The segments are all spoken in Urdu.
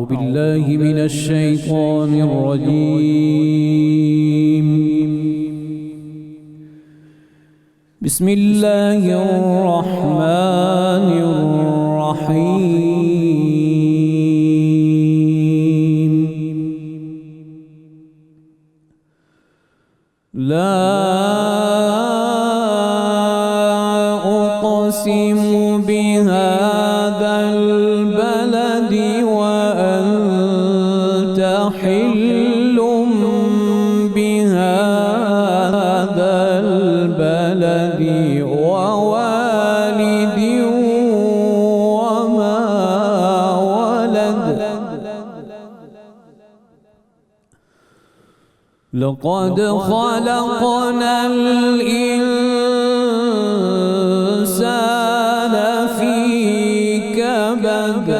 بالله من الشيطان الرجيم. بسم الله الرحمن الرحيم. لا أقسم بهذا البلد وأنت حل بهذا البلد ووالد وما ولد. لقد خلقنا الإنسان في كبد.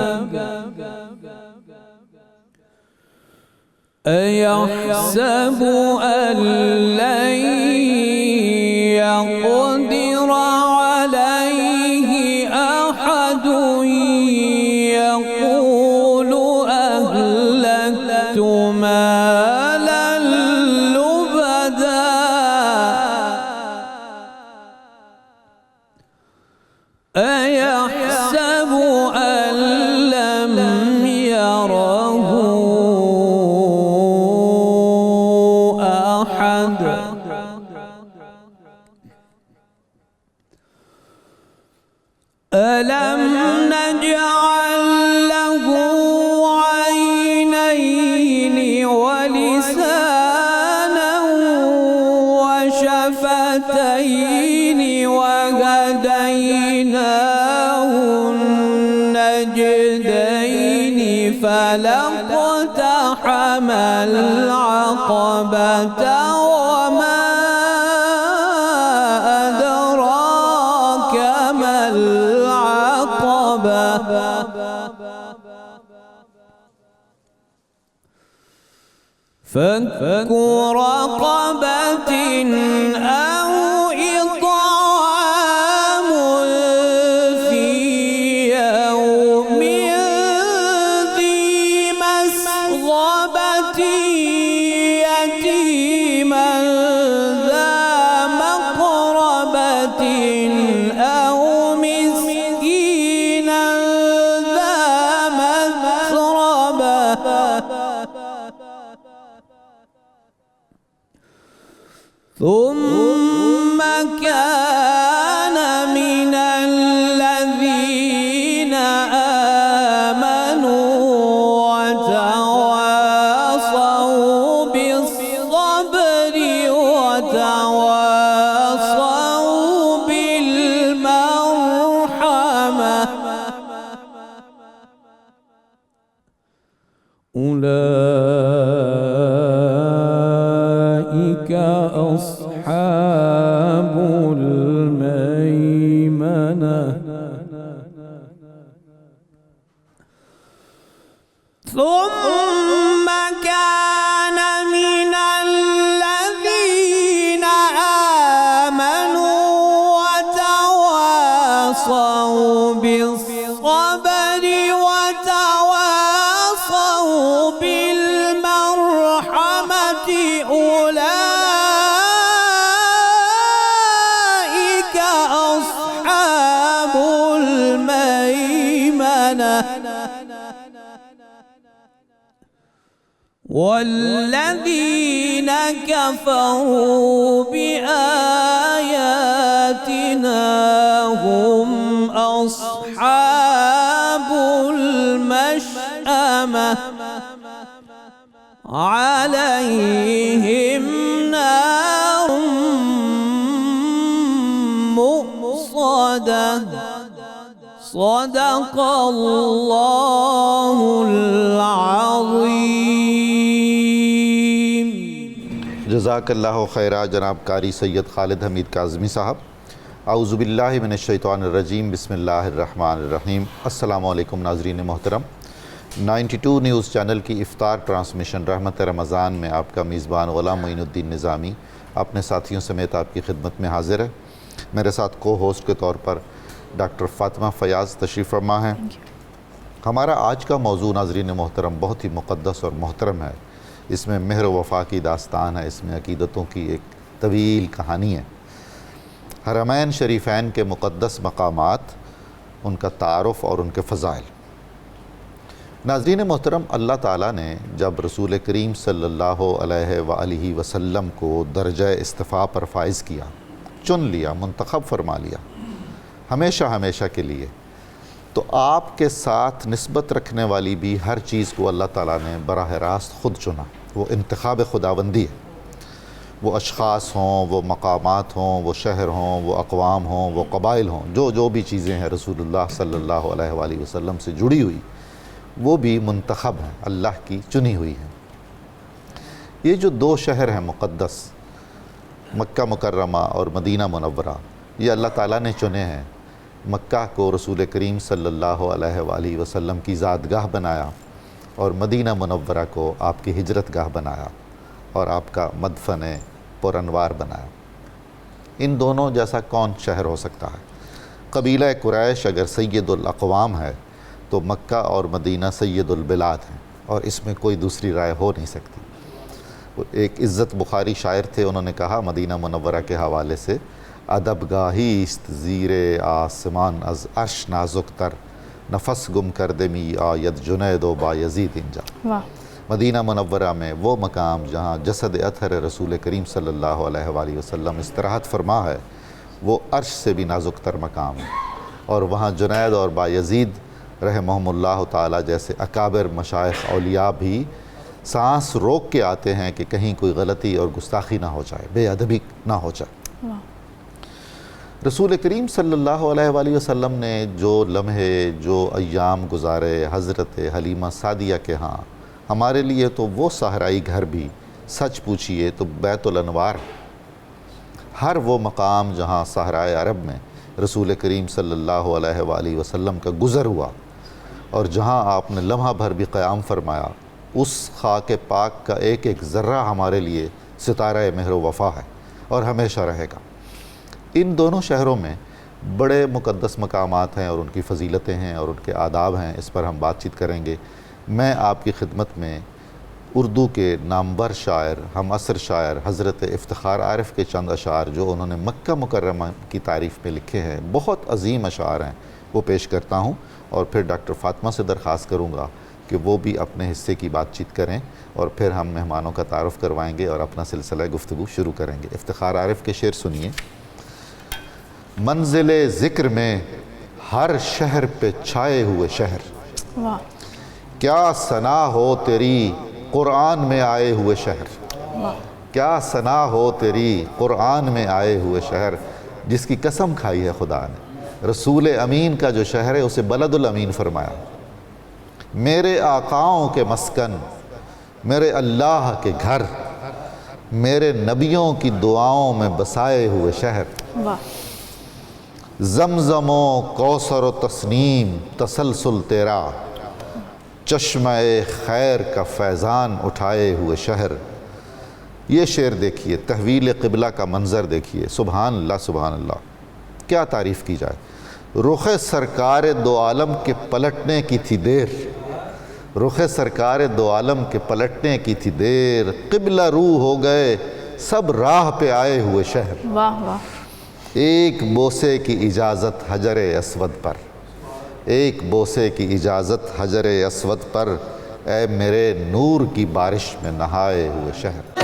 أيحسب أن لن يقدر عليه أحد يقول أهلكت مالا لبدا. أيحسب أن لم يره أحد. ألم نجعل له عينين ولسانا وشفتين وهديناه النجدين فلاقتحم العقبة وما أدراك ما العقبة. فك رقبة أو إطعام في يوم ذي مسغبة يتيما ذا مقربة أو مسكينا ذا مسربة. ثم كان من الذين آمنوا وتواصوا بالصبر وتواصوا بالمرحمة. أولئك أصحاب الميمنة. ثم كان من الذين آمنوا وتواصوا بالصبر وتواصوا بالمرحمة. أولئك أصحاب الميمنة. والذين كفروا بآياتنا هم أصحاب المشأمة. عليهم نار مؤصدة. صدق الله العظيم. جزاک اللہ خیرہ جناب قاری سید خالد حمید کاظمی صاحب. اعوذ باللہ من الشیطان الرجیم. بسم اللہ الرحمن الرحیم. السلام علیکم ناظرین محترم. 92 نیوز چینل کی افطار ٹرانسمیشن رحمت رمضان میں آپ کا میزبان غلام معین الدین نظامی اپنے ساتھیوں سمیت آپ کی خدمت میں حاضر ہے. میرے ساتھ کو ہوسٹ کے طور پر ڈاکٹر فاطمہ فیاض تشریف فرما ہیں. ہمارا آج کا موضوع ناظرین محترم بہت ہی مقدس اور محترم ہے. اس میں مہر و وفا کی داستان ہے، اس میں عقیدتوں کی ایک طویل کہانی ہے. حرمین شریفین کے مقدس مقامات، ان کا تعارف اور ان کے فضائل. ناظرین محترم، اللہ تعالیٰ نے جب رسول کریم صلی اللہ علیہ وآلہ وسلم کو درجہ اصطفاء پر فائز کیا، چن لیا، منتخب فرما لیا ہمیشہ ہمیشہ کے لیے، تو آپ کے ساتھ نسبت رکھنے والی بھی ہر چیز کو اللہ تعالیٰ نے براہ راست خود چنا. وہ انتخاب خداوندی ہے. وہ اشخاص ہوں، وہ مقامات ہوں، وہ شہر ہوں، وہ اقوام ہوں، وہ قبائل ہوں، جو بھی چیزیں ہیں رسول اللہ صلی اللہ علیہ وآلہ وسلم سے جڑی ہوئی، وہ بھی منتخب ہیں، اللہ کی چنی ہوئی ہیں. یہ جو دو شہر ہیں مقدس، مکہ مکرمہ اور مدینہ منورہ، یہ اللہ تعالیٰ نے چنے ہیں. مکہ کو رسول کریم صلی اللہ علیہ وآلہ وسلم کی زادگاہ بنایا اور مدینہ منورہ کو آپ کی ہجرت گاہ بنایا اور آپ کا مدفن پر انوار بنایا. ان دونوں جیسا کون شہر ہو سکتا ہے؟ قبیلہ قریش اگر سید الاقوام ہے تو مکہ اور مدینہ سید البلاد ہیں، اور اس میں کوئی دوسری رائے ہو نہیں سکتی. ایک عزت بخاری شاعر تھے، انہوں نے کہا مدینہ منورہ کے حوالے سے، ادب گاہی است زیر آسمان از عرش نازک تر، نفس گم کرده می آید جنید و بایزید اینجا. مدینہ منورہ میں وہ مقام جہاں جسد اطہر رسول کریم صلی اللہ علیہ وآلہ وسلم استراحت فرما ہے، وہ عرش سے بھی نازک تر مقام ہے. اور وہاں جنید اور بایزید رحمہم اللہ تعالی جیسے اکابر مشائخ اولیاء بھی سانس روک کے آتے ہیں کہ کہیں کوئی غلطی اور گستاخی نہ ہو جائے، بے ادبی نہ ہو جائے. رسول کریم صلی اللہ علیہ وآلہ وسلم نے جو لمحے، جو ایام گزارے حضرت حلیمہ سعدیہ کے ہاں، ہمارے لیے تو وہ صحرائی گھر بھی سچ پوچھئے تو بیت الانوار. ہر وہ مقام جہاں صحرائے عرب میں رسول کریم صلی اللہ علیہ وآلہ وسلم کا گزر ہوا اور جہاں آپ نے لمحہ بھر بھی قیام فرمایا، اس خاک پاک کا ایک ایک ذرہ ہمارے لیے ستارہ مہر و وفا ہے اور ہمیشہ رہے گا. ان دونوں شہروں میں بڑے مقدس مقامات ہیں اور ان کی فضیلتیں ہیں اور ان کے آداب ہیں، اس پر ہم بات چیت کریں گے. میں آپ کی خدمت میں اردو کے نامور شاعر، ہم عصر شاعر حضرت افتخار عارف کے چند اشعار جو انہوں نے مکہ مکرمہ کی تعریف میں لکھے ہیں، بہت عظیم اشعار ہیں، وہ پیش کرتا ہوں، اور پھر ڈاکٹر فاطمہ سے درخواست کروں گا کہ وہ بھی اپنے حصے کی بات چیت کریں، اور پھر ہم مہمانوں کا تعارف کروائیں گے اور اپنا سلسلہ گفتگو شروع کریں گے. افتخار عارف کے شعر سنیے. منزل ذکر میں ہر شہر پہ چھائے ہوئے شہر، کیا ثنا ہو تیری قرآن میں آئے ہوئے شہر. کیا ثنا ہو تیری قرآن میں آئے ہوئے شہر، جس کی قسم کھائی ہے خدا نے. رسول امین کا جو شہر ہے اسے بلد الامین فرمایا. میرے آقاؤں کے مسکن، میرے اللہ کے گھر، میرے نبیوں کی دعاؤں میں بسائے ہوئے شہر. زمزم و کوثر و تسنیم تسلسل تیرا، چشمہ خیر کا فیضان اٹھائے ہوئے شہر. یہ شعر دیکھیے، تحویل قبلہ کا منظر دیکھیے. سبحان اللہ سبحان اللہ، کیا تعریف کی جائے. رخ سرکار دو عالم کے پلٹنے کی تھی دیر، رخ سرکار دو عالم کے پلٹنے کی تھی دیر، قبلہ رو ہو گئے سب راہ پہ آئے ہوئے شہر. واہ واہ. ایک بوسے کی اجازت حجر اسود پر، ایک بوسے کی اجازت حجر اسود پر، اے میرے نور کی بارش میں نہائے ہوئے شہر.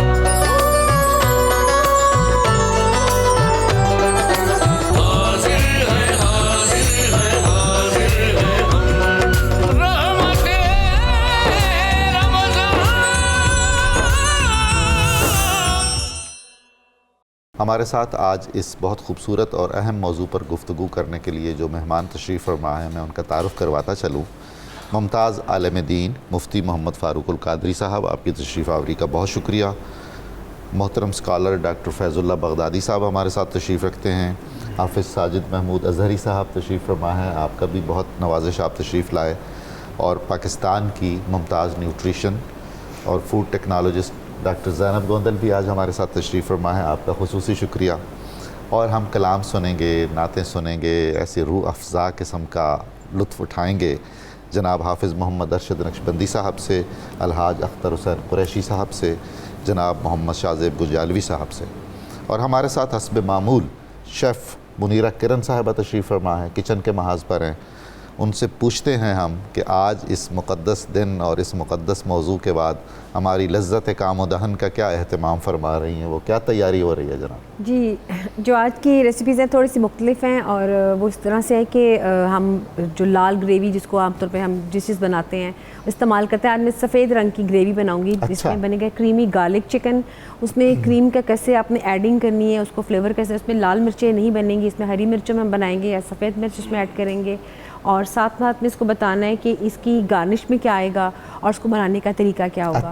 ہمارے ساتھ آج اس بہت خوبصورت اور اہم موضوع پر گفتگو کرنے کے لیے جو مہمان تشریف فرما ہیں، میں ان کا تعارف کرواتا چلوں. ممتاز عالم دین مفتی محمد فاروق القادری صاحب، آپ کی تشریف آوری کا بہت شکریہ. محترم اسکالر ڈاکٹر فیض اللہ بغدادی صاحب ہمارے ساتھ تشریف رکھتے ہیں. حافظ ساجد محمود اظہری صاحب تشریف فرما ہیں، آپ کا بھی بہت نوازش، آپ تشریف لائے. اور پاکستان کی ممتاز نیوٹریشن اور فوڈ ٹیکنالوجسٹ ڈاکٹر زینب گوندل بھی آج ہمارے ساتھ تشریف فرما ہے، آپ کا خصوصی شکریہ. اور ہم کلام سنیں گے، نعتیں سنیں گے، ایسی روح افزا قسم کا لطف اٹھائیں گے جناب حافظ محمد ارشد نقشبندی صاحب سے، الحاج اختر حسین قریشی صاحب سے، جناب محمد شاہ زیب گجالوی صاحب سے، اور ہمارے ساتھ حسب معمول شیف منیرہ کرن صاحبہ تشریف فرما ہے، کچن کے محاذ پر ہیں۔ ان سے پوچھتے ہیں ہم کہ آج اس مقدس دن اور اس مقدس موضوع کے بعد ہماری لذت کام و دہن کا کیا اہتمام فرما رہی ہیں، وہ کیا تیاری ہو رہی ہے جناب؟ جی، جو آج کی ریسیپیز ہیں تھوڑی سی مختلف ہیں، اور وہ اس طرح سے ہے کہ ہم جو لال گریوی جس کو عام طور پہ ہم ڈشز بناتے ہیں استعمال کرتے ہیں، آج میں سفید رنگ کی گریوی بناؤں گی جس میں بنے گا کریمی گارلک چکن۔ اس میں کریم کا کیسے آپ نے ایڈنگ کرنی ہے، اس کو فلیور کیسے، اس میں لال مرچیں نہیں بنیں گی، اس میں ہری مرچوں میں ہم بنائیں گے یا سفید مرچ اس میں ایڈ کریں گے، اور ساتھ میں اس کو بتانا ہے کہ اس کی گارنش میں کیا آئے گا اور اس کو بنانے کا طریقہ کیا ہوگا۔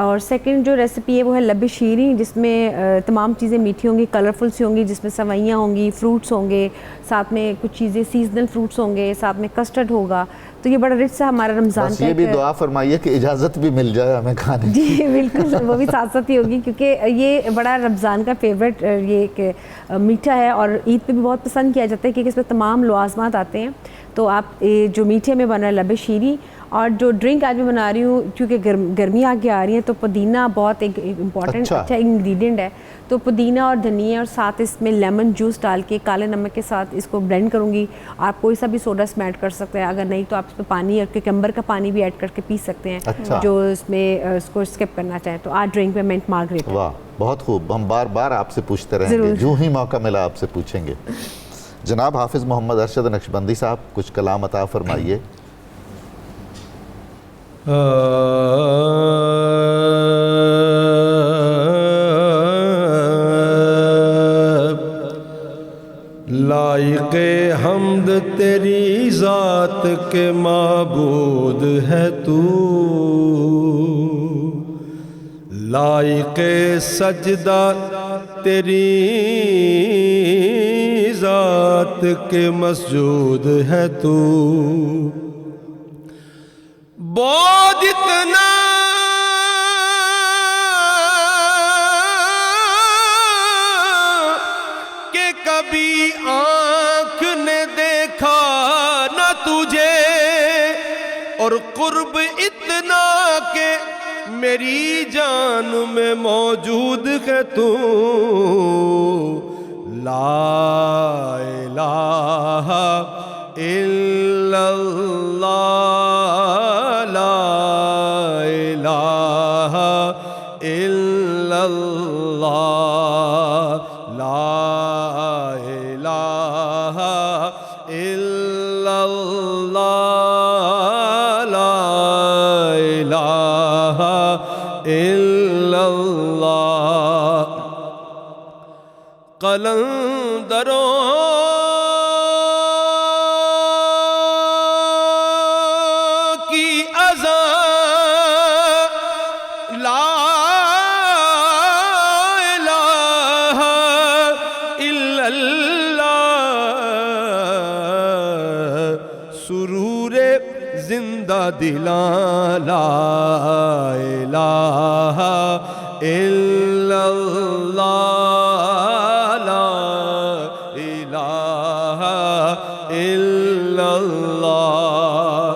اور سیکنڈ جو ریسیپی ہے وہ ہے لب شیریں، جس میں تمام چیزیں میٹھی ہوں گی، کلرفل سی ہوں گی، جس میں سوئیاں ہوں گی، فروٹس ہوں گے، ساتھ میں کچھ چیزیں سیزنل فروٹس ہوں گے، ساتھ میں کسٹرڈ ہوگا۔ تو یہ بڑا رچ سا ہمارا رمضان بس یہ بھی دعا فرمائیے کہ اجازت بھی مل جائے ہمیں کھانے کی۔ جی بالکل، وہ بھی ساتھ ساتھ ہی ہوگی، کیونکہ یہ بڑا رمضان کا فیوریٹ یہ ایک میٹھا ہے، اور عید پہ بھی بہت پسند کیا جاتا ہے کیونکہ اس میں تمام لوازمات آتے ہیں۔ تو آپ جو میٹھے میں بنا ہے لب شیریں، اور جو ڈرنک آج میں بنا رہی ہوں کیونکہ گرمی آگے آ رہی ہے تو پودینہ بہت ایک امپورٹنٹ اچھا انگریڈینٹ ہے، تو پودینہ اور دھنیا اور ساتھ اس میں لیمن جوس ڈال کے کالے نمک کے ساتھ اس کو بلینڈ کروں گی۔ آپ کوئی سا بھی سوڈا اس میں ایڈ کر سکتے ہیں، اگر نہیں تو آپ اس میں پانی اور کیکمبر کا پانی بھی ایڈ کر کے پی سکتے ہیں جو اس میں اس کو اسکپ کرنا چاہیں۔ تو آج ڈرنک میں منٹ مارگریٹا۔ واہ، بہت خوب، ہم بار بار آپ سے پوچھتے رہیں گے، جو ہی موقع ملا آپ سے پوچھیں گے۔ جناب حافظ محمد ارشد نقشبندی صاحب کچھ کلام عطا فرمائیے۔ لائق حمد تیری ذات کے معبود ہے تو، لائق سجدہ تیری ذات کے مسجود ہے تو، بہت اتنا کہ کبھی آنکھ نے دیکھا نہ تجھے، اور قرب اتنا کہ میری جان میں موجود ہے تو، لا الہ الا اللہ، لا الہ الا اللہ، لا الہ الا اللہ، لا الہ الا اللہ۔ قلندروں کی اذان، لا الہ الا اللہ، سرور زندہ دلاں، لا الہ الا اللہ،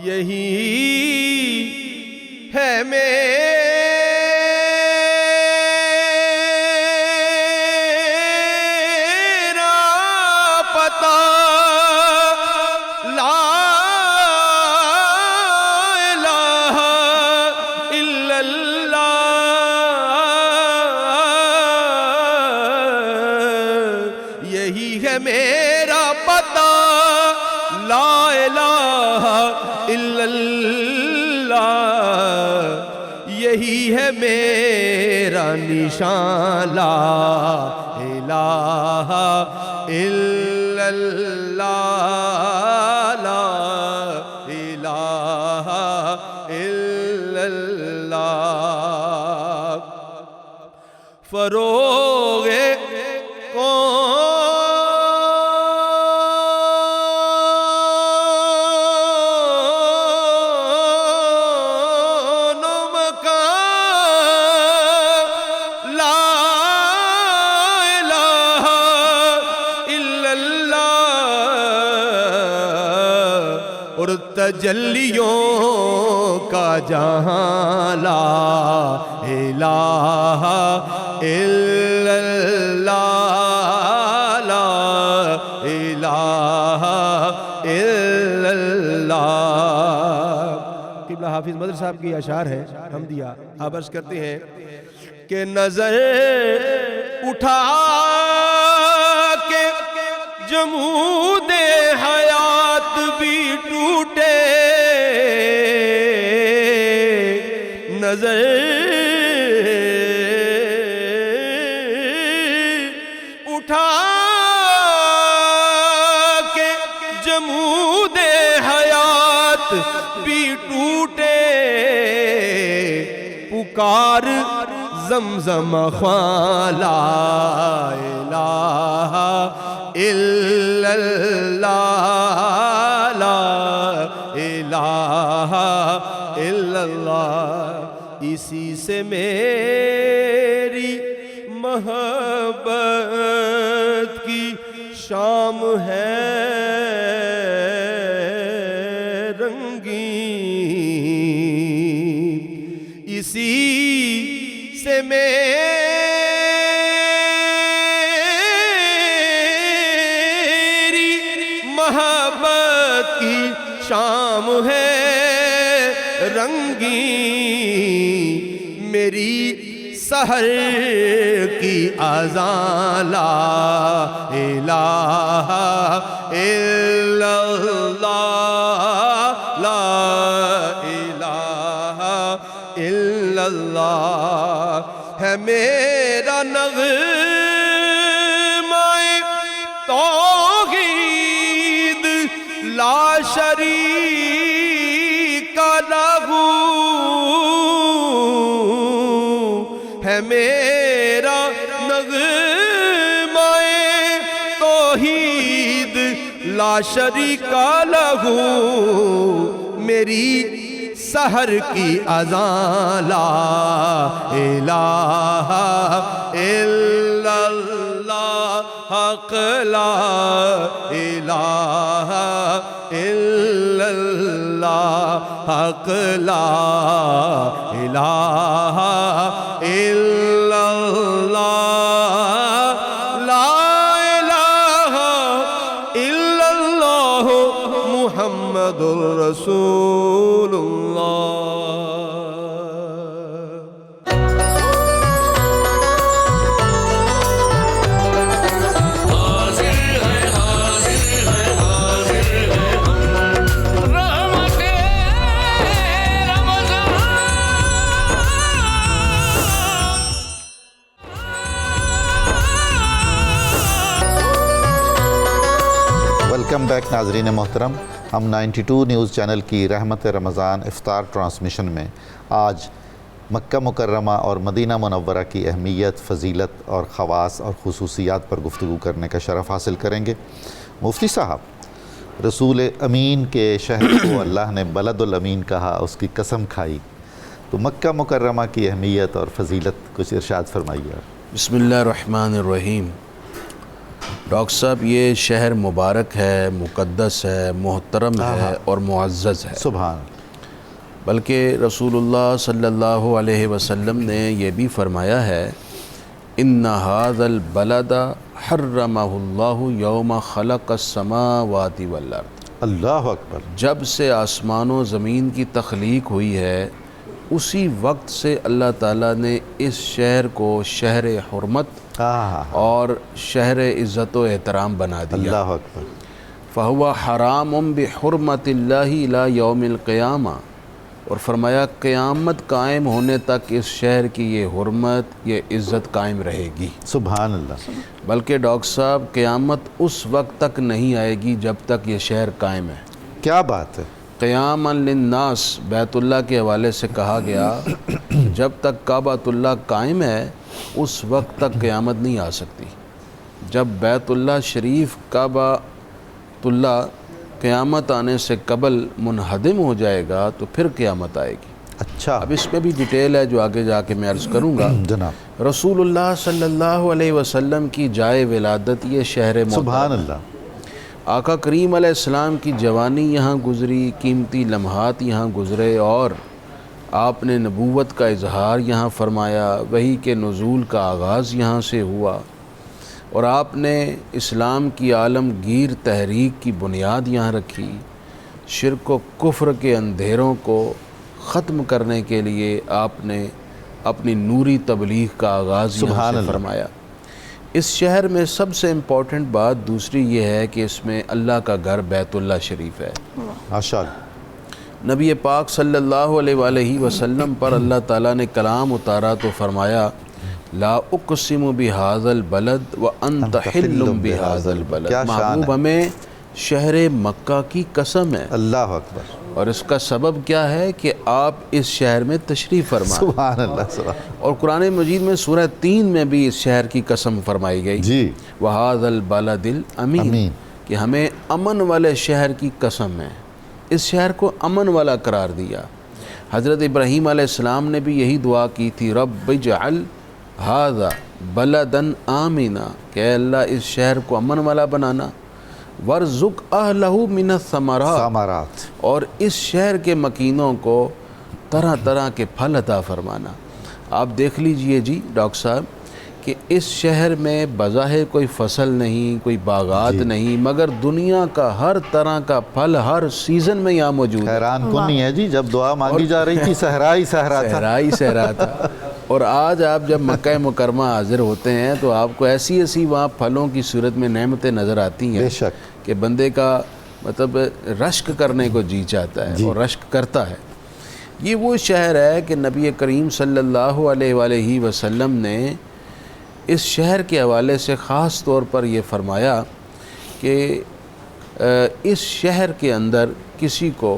یہی ہے میرا پتہ، لا الہ الا اللہ، یہی ہے میرا پتہ، لا الہ الا اللہ، یہی ہے میرا نشان، لا الہ الا اللہ، لا الہ الا اللہ۔ فروغ اور تجلیوں کا جہاں لا الہ الا اللہ لا الہ الا اللہ۔ قبلہ حافظ مدر صاحب کی اشعار ہے حمدیہ، آپ عرض کرتے ہیں کہ نظر اٹھا کے جمود حیات بھی ٹوٹے، نظر اٹھا کے جمود حیات بھی ٹوٹے، پکار زمزم خواں لا الہ الا اللہ لا الہ الا اللہ۔ اسی سے میری محبت کی شام ہے رنگین، اسی سے میری محبت کی شام ہے رنگین، میری سحر کی اذان لا الہ الا اللہ لا الہ الا اللہ ہے میرا نغمہ توحید لا شریک لہو، ہے میرا نغمہ توحید لا شریک لہو، میری سحر کی اذان لا الہ الا اللہ حق لا الہ الا اللہ حق لا الہ الا اللہ لا الہ الا اللہ محمد رسول اللہ۔ ویلکم بیک ناظرین محترم، ہم 92 نیوز چینل کی رحمت رمضان افطار ٹرانسمیشن میں آج مکہ مکرمہ اور مدینہ منورہ کی اہمیت، فضیلت اور خواص اور خصوصیات پر گفتگو کرنے کا شرف حاصل کریں گے۔ مفتی صاحب، رسول امین کے شہر کو اللہ نے بلد الامین کہا، اس کی قسم کھائی، تو مکہ مکرمہ کی اہمیت اور فضیلت کچھ ارشاد فرمائیے۔ بسم اللہ الرحمن الرحیم۔ ڈاکٹر صاحب، یہ شہر مبارک ہے، مقدس ہے، محترم ہے اور معزز ہے، سبحان۔ بلکہ رسول اللہ صلی اللہ علیہ وسلم نے یہ بھی فرمایا ہے، ان ھذا البلد حرمہ اللہ یوم خلق السماوات والارض۔ اللہ اکبر۔ جب سے آسمان و زمین کی تخلیق ہوئی ہے، اسی وقت سے اللہ تعالیٰ نے اس شہر کو شہر حرمت اور شہر عزت و احترام بنا دیا۔ اللہ اکبر۔ فہو حرام بحرمت اللہ الی یوم القیامہ، اور فرمایا قیامت قائم ہونے تک اس شہر کی یہ حرمت، یہ عزت قائم رہے گی۔ سبحان اللہ۔ بلکہ ڈاکٹر صاحب، قیامت اس وقت تک نہیں آئے گی جب تک یہ شہر قائم ہے۔ کیا بات ہے۔ قیاما للناس بیت اللہ کے حوالے سے کہا گیا، جب تک کعبۃ اللہ قائم ہے اس وقت تک قیامت نہیں آ سکتی۔ جب بیت اللہ شریف کعبۃ اللہ قیامت آنے سے قبل منہدم ہو جائے گا تو پھر قیامت آئے گی۔ اچھا، اب اس میں بھی ڈیٹیل ہے جو آگے جا کے میں عرض کروں گا۔ جناب، رسول اللہ صلی اللہ علیہ وسلم کی جائے ولادت یہ شہر سبحان محترم، اللہ۔ آقا کریم علیہ السلام کی جوانی یہاں گزری، قیمتی لمحات یہاں گزرے، اور آپ نے نبوت کا اظہار یہاں فرمایا، وحی کے نزول کا آغاز یہاں سے ہوا، اور آپ نے اسلام کی عالمگیر تحریک کی بنیاد یہاں رکھی، شرک و کفر کے اندھیروں کو ختم کرنے کے لیے آپ نے اپنی نوری تبلیغ کا آغاز یہاں سے فرمایا۔ اس شہر میں سب سے امپورٹنٹ بات دوسری یہ ہے کہ اس میں اللہ کا گھر بیت اللہ شریف ہے۔ ماشاءاللہ۔ نبی پاک صلی اللہ علیہ وآلہ وسلم پر اللہ تعالیٰ نے کلام اتارا تو فرمایا لا اقسم بہذا البلد وانت حل بہذا البلد، محبوب ہمیں شہر مکہ کی قسم ہے، اللہ اکبر، اور اس کا سبب کیا ہے کہ آپ اس شہر میں تشریف فرما۔ سبحان اللہ، سبحان۔ اور قرآن مجید میں سورہ 3 میں بھی اس شہر کی قسم فرمائی گئی، جی، وَهَذَا الْبَلَدِ الْأَمِينَ، کہ ہمیں امن والے شہر کی قسم ہے، اس شہر کو امن والا قرار دیا۔ حضرت ابراہیم علیہ السلام نے بھی یہی دعا کی تھی، رب اجعل ھذا بلدن آمنا، کہ اے اللہ اس شہر کو امن والا بنانا، وارزق اہلہ من الثمرات، اور اس شہر کے مکینوں کو طرح طرح کے پھل عطا فرمانا۔ آپ دیکھ لیجئے جی ڈاکٹر صاحب کہ اس شہر میں بظاہر کوئی فصل نہیں، کوئی باغات نہیں، مگر دنیا کا ہر طرح کا پھل ہر سیزن میں یہاں موجود ہے۔ حیران کن نہیں ہے جی، جب دعا مانگی جا رہی تھی صحرا ہی صحرا تھا، صحرا ہی صحرا تھا۔ اور آج آپ جب مکہ مکرمہ حاضر ہوتے ہیں تو آپ کو ایسی ایسی وہاں پھلوں کی صورت میں نعمتیں نظر آتی ہیں بے شک، کہ بندے کا مطلب رشک کرنے کو جی چاہتا ہے اور رشک کرتا ہے۔ یہ وہ شہر ہے کہ نبی کریم صلی اللہ علیہ وآلہ وسلم نے اس شہر کے حوالے سے خاص طور پر یہ فرمایا کہ اس شہر کے اندر کسی کو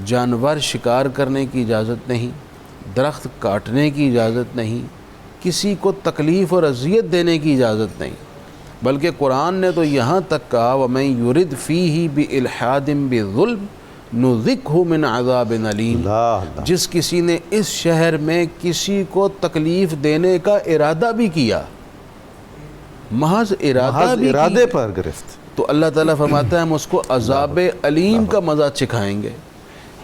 جانور شکار کرنے کی اجازت نہیں، درخت کاٹنے کی اجازت نہیں، کسی کو تکلیف اور اذیت دینے کی اجازت نہیں، بلکہ قرآن نے تو یہاں تک کہا وَمَن يُرِدْ فِيهِ بِإِلْحَادٍ بِظُلْمٍ نُذِقْهُ مِنْ عَذَابٍ أَلِيمٍ، جس کسی نے اس شہر میں کسی کو تکلیف دینے کا ارادہ بھی کیا، محض ارادے پر گرفت، تو اللہ تعالیٰ فرماتا ہے ہم اس کو عذاب علیم کا مزہ چکھائیں گے۔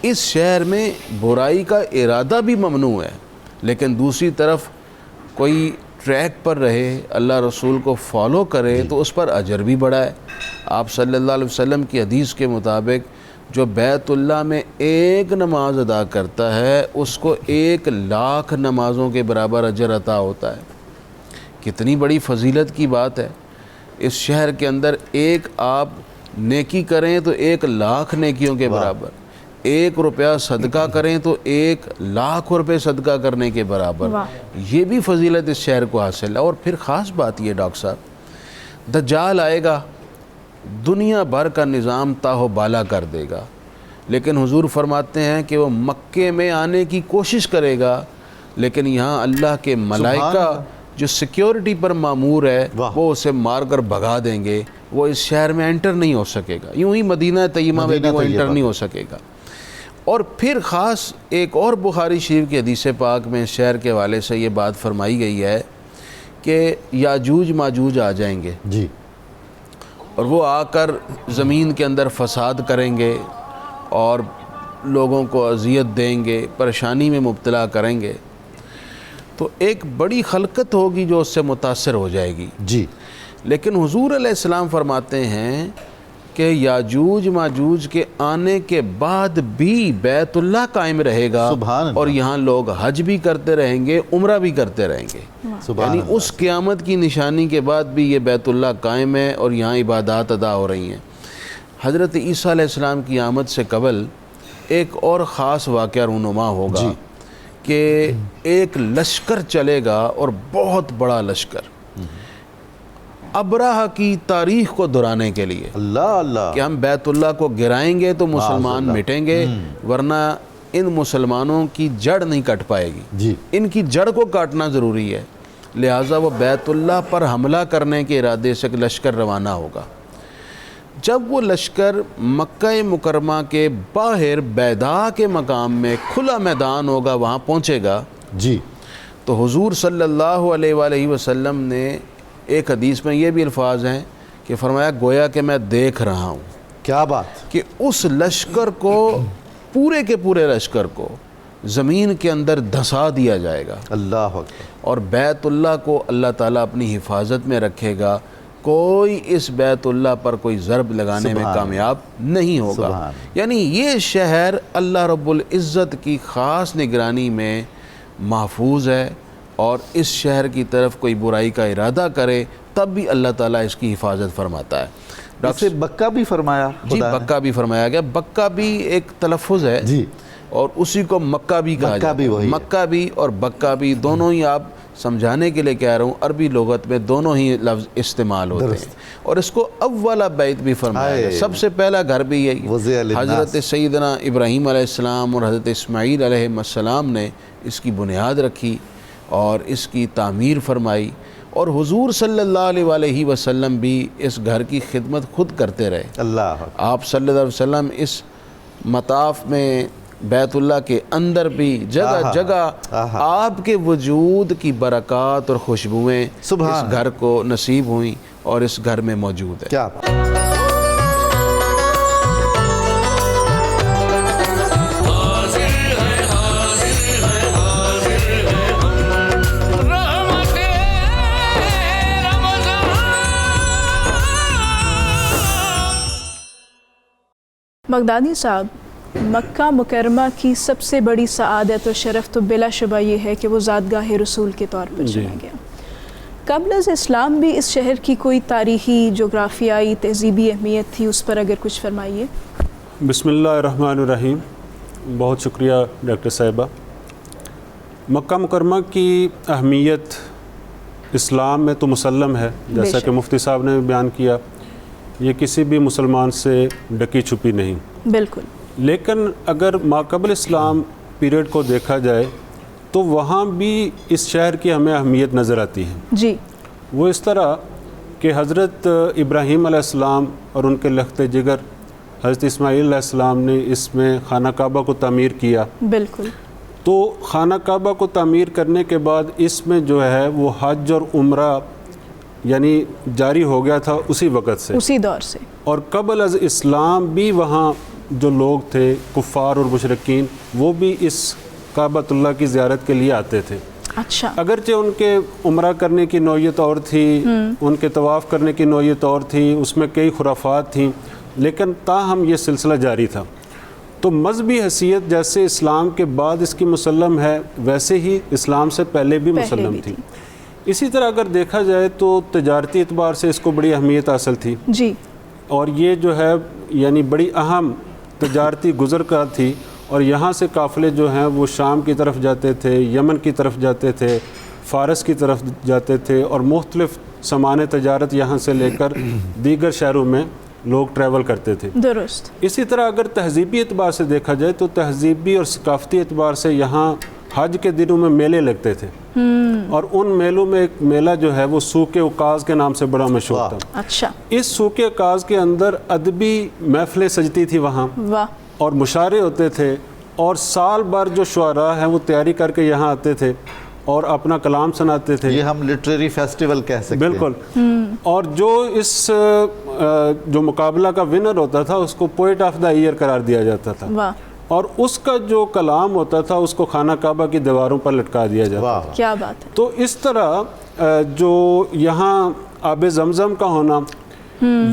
اس شہر میں برائی کا ارادہ بھی ممنوع ہے، لیکن دوسری طرف کوئی ٹریک پر رہے، اللہ رسول کو فالو کرے تو اس پر اجر بھی بڑا ہے۔ آپ صلی اللہ علیہ وسلم کی حدیث کے مطابق جو بیت اللہ میں ایک نماز ادا کرتا ہے اس کو 1,00,000 نمازوں کے برابر اجر عطا ہوتا ہے۔ کتنی بڑی فضیلت کی بات ہے۔ اس شہر کے اندر ایک آپ نیکی کریں تو 1,00,000 نیکیوں کے برابر، 1 روپیہ صدقہ کریں تو 1,00,000 روپے صدقہ کرنے کے برابر، یہ بھی فضیلت اس شہر کو حاصل ہے۔ اور پھر خاص بات یہ ڈاکٹر صاحب، دجال آئے گا، دنیا بھر کا نظام تاہو بالا کر دے گا، لیکن حضور فرماتے ہیں کہ وہ مکے میں آنے کی کوشش کرے گا، لیکن یہاں اللہ کے ملائکہ جو سیکیورٹی پر مامور ہے وہ اسے مار کر بھگا دیں گے، وہ اس شہر میں انٹر نہیں ہو سکے گا، یوں ہی مدینہ طیبہ میں بھی وہ انٹر نہیں ہو سکے گا۔ اور پھر خاص ایک اور بخاری شریف کی حدیث پاک میں شہر کے حوالے سے یہ بات فرمائی گئی ہے کہ یاجوج ماجوج آ جائیں گے جی، اور وہ آ کر زمین کے اندر فساد کریں گے اور لوگوں کو اذیت دیں گے، پریشانی میں مبتلا کریں گے، تو ایک بڑی خلقت ہوگی جو اس سے متاثر ہو جائے گی۔ جی، لیکن حضور علیہ السلام فرماتے ہیں کہ یاجوج ماجوج کے آنے کے بعد بھی بیت اللہ قائم رہے گا، سبحان اللہ، اور یہاں لوگ حج بھی کرتے رہیں گے، عمرہ بھی کرتے رہیں گے، سبحان یعنی اس قیامت کی نشانی کے بعد بھی یہ بیت اللہ قائم ہے اور یہاں عبادات ادا ہو رہی ہیں۔ حضرت عیسیٰ علیہ السلام کی آمد سے قبل ایک اور خاص واقعہ رونما ہوگا کہ ایک لشکر چلے گا، اور بہت بڑا لشکر، ابراہ کی تاریخ کو دہرانے کے لیے، اللہ اللہ، کہ ہم بیت اللہ کو گرائیں گے تو مسلمان مٹیں گے، ورنہ ان مسلمانوں کی جڑ نہیں کٹ پائے گی، جی، ان کی جڑ کو کاٹنا ضروری ہے، لہٰذا وہ بیت اللہ پر حملہ کرنے کے ارادے سے لشکر روانہ ہوگا۔ جب وہ لشکر مکہ مکرمہ کے باہر بیضاء کے مقام میں کھلا میدان ہوگا وہاں پہنچے گا، جی، تو حضور صلی اللہ علیہ وآلہ وسلم نے ایک حدیث میں یہ بھی الفاظ ہیں کہ کہ فرمایا گویا کہ میں دیکھ رہا ہوں کیا بات، کہ اس لشکر کو پورے کے پورے لشکر کو زمین کے اندر دھسا دیا جائے گا، اللہ اکبر، اور بیت اللہ کو اللہ تعالیٰ اپنی حفاظت میں رکھے گا، کوئی اس بیت اللہ پر کوئی ضرب لگانے میں کامیاب نہیں ہوگا۔ یعنی یہ شہر اللہ رب العزت کی خاص نگرانی میں محفوظ ہے، اور اس شہر کی طرف کوئی برائی کا ارادہ کرے تب بھی اللہ تعالیٰ اس کی حفاظت فرماتا ہے۔ اسے بکا بھی فرمایا، جی بکا بھی فرمایا گیا، بکا بھی ایک تلفظ ہے جی، اور اسی کو مکہ بھی کہا جاتا ہے، مکہ بھی اور بکا بھی دونوں ہی، آپ سمجھانے کے لیے کہہ رہا ہوں، عربی لغت میں دونوں ہی لفظ استعمال ہوتے ہیں، اور اس کو اولا بیت بھی فرمایا گیا، سب سے پہلا گھر بھی یہی، حضرت سیدنا ابراہیم علیہ السلام اور حضرت اسماعیل علیہ السلام نے اس کی بنیاد رکھی اور اس کی تعمیر فرمائی، اور حضور صلی اللہ علیہ وسلم بھی اس گھر کی خدمت خود کرتے رہے۔ اللہ آپ صلی اللہ علیہ وسلم اس مطاف میں بیت اللہ کے اندر بھی جگہ جگہ آپ کے وجود کی برکات اور خوشبوئیں اس گھر کو نصیب ہوئیں اور اس گھر میں موجود ہے۔ کیا بغدادی صاحب، مکہ مکرمہ کی سب سے بڑی سعادت و شرف تو بلا شبہ یہ ہے کہ وہ زادگاہ رسول کے طور پر چنا گیا۔ قبل از اسلام بھی اس شہر کی کوئی تاریخی، جغرافیائی، تہذیبی اہمیت تھی، اس پر اگر کچھ فرمائیے۔ بسم اللہ الرحمن الرحیم۔ بہت شکریہ ڈاکٹر صاحبہ۔ مکہ مکرمہ کی اہمیت اسلام میں تو مسلم ہے، جیسا کہ مفتی صاحب نے بیان کیا، یہ کسی بھی مسلمان سے ڈکی چھپی نہیں، بالکل۔ لیکن اگر ماقبل اسلام پیریڈ کو دیکھا جائے تو وہاں بھی اس شہر کی ہمیں اہمیت نظر آتی ہے۔ جی، وہ اس طرح کہ حضرت ابراہیم علیہ السلام اور ان کے لخت جگر حضرت اسماعیل علیہ السلام نے اس میں خانہ کعبہ کو تعمیر کیا۔ بالکل۔ تو خانہ کعبہ کو تعمیر کرنے کے بعد اس میں جو ہے وہ حج اور عمرہ یعنی جاری ہو گیا تھا اسی وقت سے، اسی دور سے، اور قبل از اسلام بھی وہاں جو لوگ تھے کفار اور مشرکین وہ بھی اس کعبۃ اللہ کی زیارت کے لیے آتے تھے۔ اچھا، اگرچہ ان کے عمرہ کرنے کی نوعیت اور تھی، ان کے طواف کرنے کی نوعیت اور تھی، اس میں کئی خرافات تھیں، لیکن تاہم یہ سلسلہ جاری تھا۔ تو مذہبی حیثیت جیسے اسلام کے بعد اس کی مسلم ہے، ویسے ہی اسلام سے پہلے بھی مسلم تھی۔ اسی طرح اگر دیکھا جائے تو تجارتی اعتبار سے اس کو بڑی اہمیت حاصل تھی جی، اور یہ جو ہے یعنی بڑی اہم تجارتی گزرگاہ تھی، اور یہاں سے قافلے جو ہیں وہ شام کی طرف جاتے تھے، یمن کی طرف جاتے تھے، فارس کی طرف جاتے تھے، اور مختلف سامان تجارت یہاں سے لے کر دیگر شہروں میں لوگ ٹریول کرتے تھے۔ درست۔ اسی طرح اگر تہذیبی اعتبار سے دیکھا جائے تو تہذیبی اور ثقافتی اعتبار سے یہاں حج کے دنوں میں میلے لگتے تھے، اور ان میلوں میں ایک میلہ جو ہے وہ سوق عکاظ کے نام سے بڑا مشہور تھا۔ اچھا، اس سوق عکاظ کے اندر ادبی محفلیں سجتی تھی وہاں، واہ، اور مشاعرے ہوتے تھے، اور سال بھر جو شعراء ہیں وہ تیاری کر کے یہاں آتے تھے اور اپنا کلام سناتے تھے۔ یہ ہم لٹریری فیسٹیول کہہ سکتے ہیں۔ بالکل۔ اور جو اس جو مقابلہ کا ونر ہوتا تھا اس کو پوئٹ آف دا ایئر قرار دیا جاتا تھا، واہ، اور اس کا جو کلام ہوتا تھا اس کو خانہ کعبہ کی دیواروں پر لٹکا دیا جاتا تھا۔ کیا بات ہے۔ تو اس طرح جو یہاں آب زمزم کا ہونا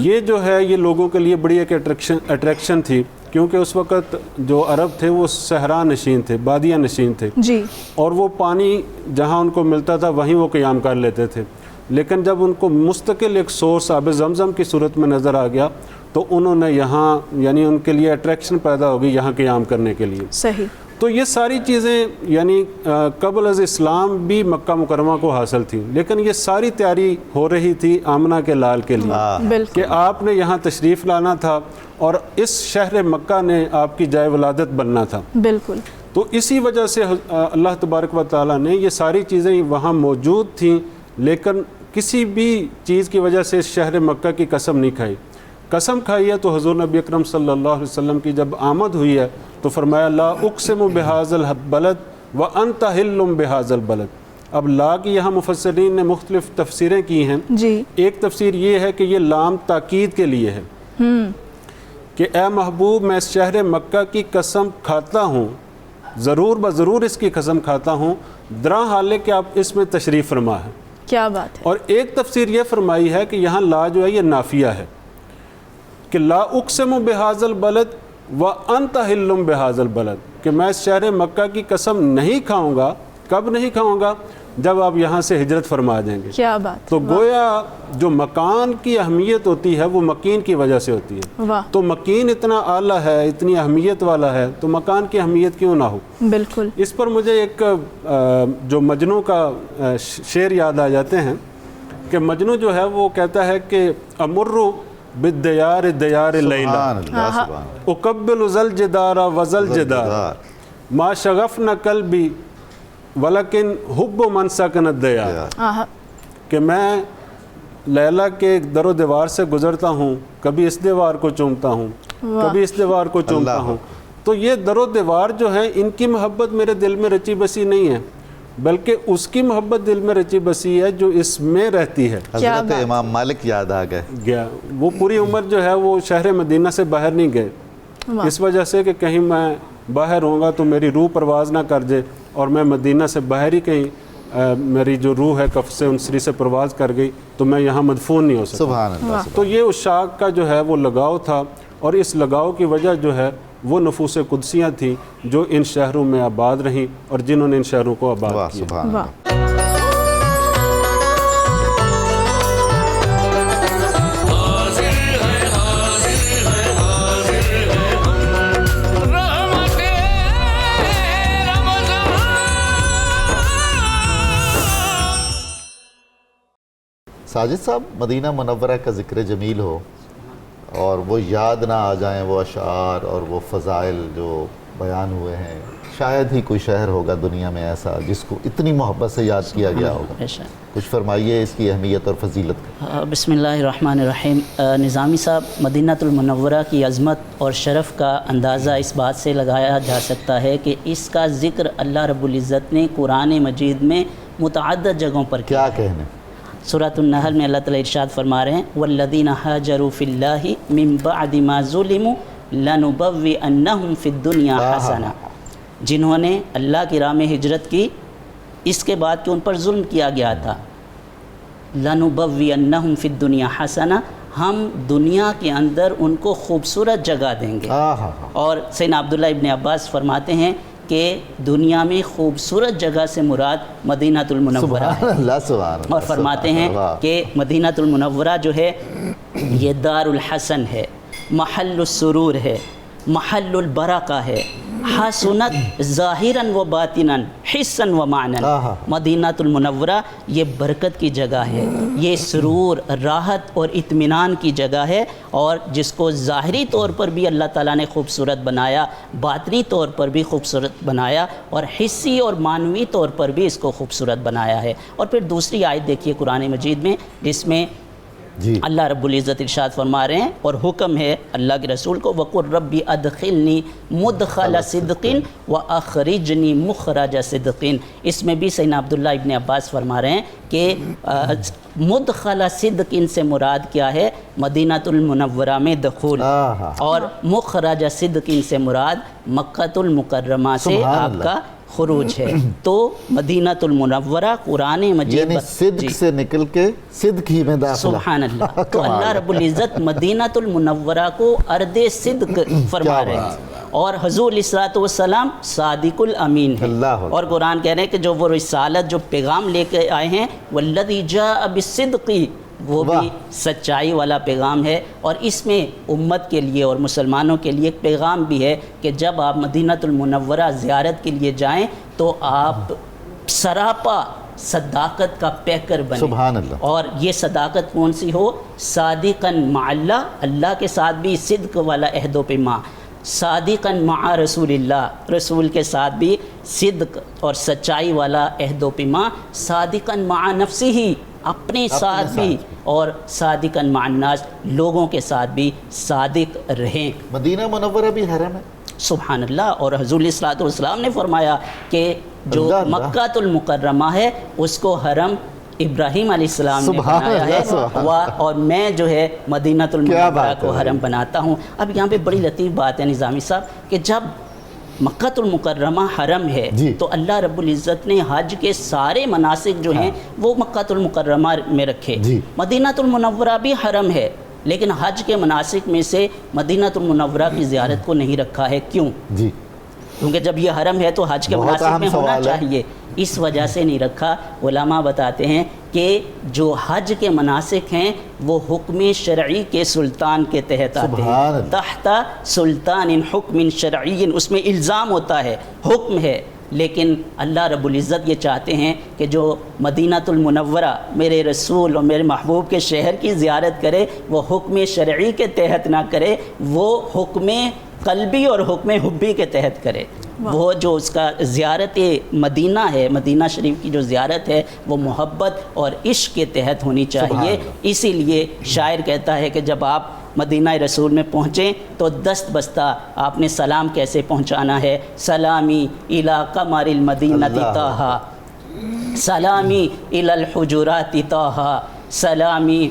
یہ جو ہے یہ لوگوں کے لیے بڑی ایک اٹریکشن تھی، کیونکہ اس وقت جو عرب تھے وہ صحرا نشین تھے، بادیہ نشین تھے، جی، اور وہ پانی جہاں ان کو ملتا تھا وہیں وہ قیام کر لیتے تھے، لیکن جب ان کو مستقل ایک سورس آب زمزم کی صورت میں نظر آ گیا تو انہوں نے یہاں یعنی ان کے لیے اٹریکشن پیدا ہوگی یہاں قیام کرنے کے لیے۔ صحیح۔ تو یہ ساری چیزیں یعنی قبل از اسلام بھی مکہ مکرمہ کو حاصل تھی، لیکن یہ ساری تیاری ہو رہی تھی آمنہ کے لال کے لیے بالکل، کہ آپ نے یہاں تشریف لانا تھا اور اس شہر مکہ نے آپ کی جائے ولادت بننا تھا۔ بالکل۔ تو اسی وجہ سے اللہ تبارک و تعالیٰ نے یہ ساری چیزیں وہاں موجود تھیں، لیکن کسی بھی چیز کی وجہ سے اس شہر مکہ کی قسم نہیں کھائی۔ قسم کھائی ہے تو حضور نبی اکرم صلی اللہ علیہ وسلم کی جب آمد ہوئی ہے تو فرمایا لا اقسم بہذا البلد وانت حل بہذا البلد، اب لا کی یہاں مفسرین نے مختلف تفسیریں کی ہیں. جی. ایک تفسیر یہ ہے کہ یہ لام تاکید کے لیے ہے کہ اے محبوب میں اس شہر مکہ کی قسم کھاتا ہوں، ضرور بضرور اس کی قسم کھاتا ہوں، درا حالے کہ آپ اس میں تشریف فرما ہے. کیا بات ہے. اور ایک تفسیر یہ فرمائی ہے کہ یہاں لا جو ہے یہ نافیہ ہے کہ لا اقسم بہذا البلد وانت حل بہذا البلد، کہ میں اس شہر مکہ کی قسم نہیں کھاؤں گا. کب نہیں کھاؤں گا؟ جب آپ یہاں سے ہجرت فرما جائیں گے. کیا بات. تو گویا جو مکان کی اہمیت ہوتی ہے وہ مکین کی وجہ سے ہوتی ہے. واہ. تو مکین اتنا اعلیٰ ہے، اتنی اہمیت والا ہے، تو مکان کی اہمیت کیوں نہ ہو. بالکل. اس پر مجھے ایک جو مجنوں کا شعر یاد آ جاتے ہیں کہ مجنوں جو ہے وہ کہتا ہے کہ امرو بالدیار دیار لیلا اقبل ذل جدار وذل جدار ما شغفنا قلبی ولیکن حب من سکن الدیار، کہ میں لیلا کے در و دیوار سے گزرتا ہوں، کبھی اس دیوار کو چومتا ہوں، کبھی اس دیوار کو چومتا ہوں. تو یہ در و دیوار جو ہے ان کی محبت میرے دل میں رچی بسی نہیں ہے، بلکہ اس کی محبت دل میں رچی بسی ہے جو اس میں رہتی ہے. حضرت امام مالک یاد آ گئے. وہ پوری عمر جو ہے وہ شہر مدینہ سے باہر نہیں گئے، اس وجہ سے کہ کہیں میں باہر ہوں گا تو میری روح پرواز نہ کر جائے، اور میں مدینہ سے باہر ہی کہیں میری جو روح ہے قفس انصری سے پرواز کر گئی تو میں یہاں مدفون نہیں ہو سکتا. سبحان اللہ. تو یہ عشاق کا جو ہے وہ لگاؤ تھا، اور اس لگاؤ کی وجہ جو ہے وہ نفوس قدسیاں تھیں جو ان شہروں میں آباد رہیں اور جنہوں نے ان شہروں کو آباد کیا. سبحان اللہ. ساجد صاحب، مدینہ منورہ کا ذکر جمیل ہو اور وہ یاد نہ آ جائیں وہ اشعار اور وہ فضائل جو بیان ہوئے ہیں، شاید ہی کوئی شہر ہوگا دنیا میں ایسا جس کو اتنی محبت سے یاد کیا گیا ہوگا. کچھ فرمائیے اس کی اہمیت اور فضیلت. بسم اللہ الرحمن الرحیم. نظامی صاحب، مدینہ المنورہ کی عظمت اور شرف کا اندازہ اس بات سے لگایا جا سکتا ہے کہ اس کا ذکر اللہ رب العزت نے قرآن مجید میں متعدد جگہوں پر کیا. کیا کہنے؟ سورۃ النحل میں اللہ تعالیٰ ارشاد فرما رہے ہیں وَالَّذِينَ هَاجَرُوا فِي اللَّهِ مِن بَعْدِ مَا ظُلِمُوا لَنُبَوِّئَنَّهُمْ فِي الدُّنْيَا حَسَنَةً، جنہوں نے اللہ کی راہ میں ہجرت کی اس کے بعد کہ ان پر ظلم کیا گیا تھا. لَنُبَوِّئَنَّهُمْ فِي الدُّنْيَا حَسَنَةً، ہم دنیا کے اندر ان کو خوبصورت جگہ دیں گے. اور سیدنا عبداللہ ابن عباس فرماتے ہیں کہ دنیا میں خوبصورت جگہ سے مراد مدینہ المنورہ ہے، اور فرماتے ہیں کہ مدینہ المنورہ جو ہے یہ دار الحسن ہے، محل السرور ہے، محل البرکہ ہے، حسنت ظاہراً و باطناً حساً و معناً. مدینہ المنورہ یہ برکت کی جگہ ہے، یہ سرور، راحت اور اطمینان کی جگہ ہے، اور جس کو ظاہری طور پر بھی اللہ تعالیٰ نے خوبصورت بنایا، باطنی طور پر بھی خوبصورت بنایا، اور حسی اور معنوی طور پر بھی اس کو خوبصورت بنایا ہے. اور پھر دوسری آیت دیکھیے قرآن مجید میں جس میں اللہ رب العزت ارشاد فرما رہے ہیں اور حکم ہے اللہ کے رسول کو وَقُلْ رَبِّ أَدْخِلْنِي مُدْخَلَ صِدْقٍ وَأَخْرِجْنِي مُخْرَجَ صِدْقٍ. اس میں بھی سیدنا عبداللہ ابن عباس فرما رہے ہیں کہ مدخل صدقٍ سے مراد کیا ہے؟ مدینہ المنورہ میں دخول، اور مخرج صدقٍ سے مراد مکہ المکرمہ سے آپ کا خروج ہے. تو مدینہ المنورہ قرآن مجید یعنی صدق سے نکل کے صدق ہی میں داخلہ. سبحان اللہ. تو اللہ رب العزت مدینہ المنورہ کو ارض صدق فرما رہے ہیں، اور حضور علیہ الصلوۃ والسلام صادق الامین ہے. اور قرآن کہہ رہے ہیں کہ جو وہ رسالت جو پیغام لے کے آئے ہیں والذی جاء بالصدق، وہ بھی سچائی والا پیغام ہے. اور اس میں امت کے لیے اور مسلمانوں کے لیے ایک پیغام بھی ہے کہ جب آپ مدینہ المنورہ زیارت کے لیے جائیں تو آپ سراپا صداقت کا پیکر بنیں. سبحان اللہ. اور یہ صداقت کون سی ہو؟ صادقاً مع اللہ، اللہ کے ساتھ بھی صدق والا عہد و پیمان، صادقاً مع رسول اللہ، رسول کے ساتھ بھی صدق اور سچائی والا عہد و پیمان، صادقاً مع نفسہ، اپنے ساتھ بھی، اور صادقاً مع الناس، لوگوں کے ساتھ بھی صادق رہیں. مدینہ منورہ بھی حرم ہے. سبحان اللہ. اور حضور علیہ الصلوۃ والسلام نے فرمایا کہ جو مکہ المکرمہ ہے اس کو حرم ابراہیم علیہ السلام نے بنایا ہے، اور میں جو ہے مدینہ المنورہ کو حرم بناتا ہوں۔ اب یہاں پہ بڑی لطیف بات ہے نظامی صاحب کہ جب مکہ المکرمہ حرم ہے تو اللہ رب العزت نے حج کے سارے مناسک جو ہیں وہ مکہ المکرمہ میں رکھے۔ مدینہ المنورہ بھی حرم ہے لیکن حج کے مناسک میں سے مدینہ المنورہ کی زیارت کو نہیں رکھا ہے۔ کیوں؟ کیونکہ جب یہ حرم ہے تو حج کے مناسک میں ہونا چاہیے، اس وجہ سے نہیں رکھا۔ علماء بتاتے ہیں کہ جو حج کے مناسک ہیں وہ حکم شرعی کے سلطان کے تحت آتے ہیں، تحت سلطان حکم شرعی، اس میں الزام ہوتا ہے، حکم ہے، لیکن اللہ رب العزت یہ چاہتے ہیں کہ جو مدینہ المنورہ میرے رسول اور میرے محبوب کے شہر کی زیارت کرے وہ حکم شرعی کے تحت نہ کرے، وہ حکم قلبی اور حکم حبی کے تحت کرے۔ وہ جو اس کا زیارت مدینہ ہے، مدینہ شریف کی جو زیارت ہے وہ محبت اور عشق کے تحت ہونی چاہیے۔ اسی لیے شاعر کہتا ہے کہ جب آپ مدینہ رسول میں پہنچیں تو دست بستہ آپ نے سلام کیسے پہنچانا ہے۔ سلامی الی قمر المدینہ طٰہٰ، سلامی الی الحجرات طٰہٰ، سلامی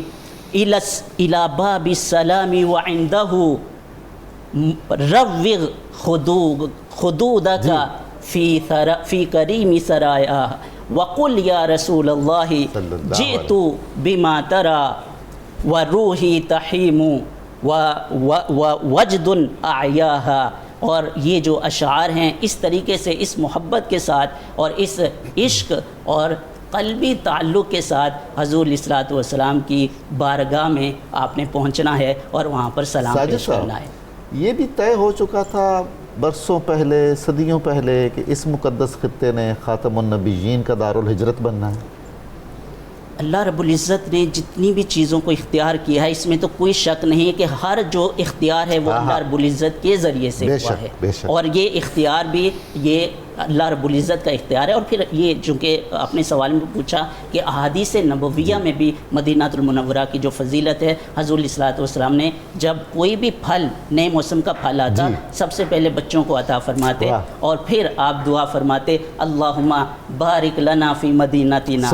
الی باب السلام وعندہ روغ خدودک فی کریم سرایا وقل یا رسول اللہ جئت بما تری وروحی تحیم وجد اعیاہا۔ اور یہ جو اشعار ہیں اس طریقے سے اس محبت کے ساتھ اور اس عشق اور قلبی تعلق کے ساتھ حضور علیہ الصلوۃ والسلام کی بارگاہ میں آپ نے پہنچنا ہے اور وہاں پر سلام پیش کرنا ہے۔ یہ بھی طے ہو چکا تھا برسوں پہلے، صدیوں پہلے، کہ اس مقدس خطے نے خاتم النبیین کا دارالہجرت بننا ہے۔ اللہ رب العزت نے جتنی بھی چیزوں کو اختیار کیا ہے اس میں تو کوئی شک نہیں ہے کہ ہر جو اختیار ہے وہ اللہ رب العزت کے ذریعے سے ہوا ہے، اور یہ اختیار بھی یہ اللہ رب العزت کا اختیار ہے۔ اور پھر یہ چونکہ آپ نے سوال میں پوچھا کہ احادیث نبویہ میں بھی مدینہ المنورہ کی جو فضیلت ہے، حضور علیہ الصلوۃ والسلام نے جب کوئی بھی پھل، نئے موسم کا پھل آتا سب سے پہلے بچوں کو عطا فرماتے اور پھر آپ دعا فرماتے اللہم بارک لنا فی مدینتنا،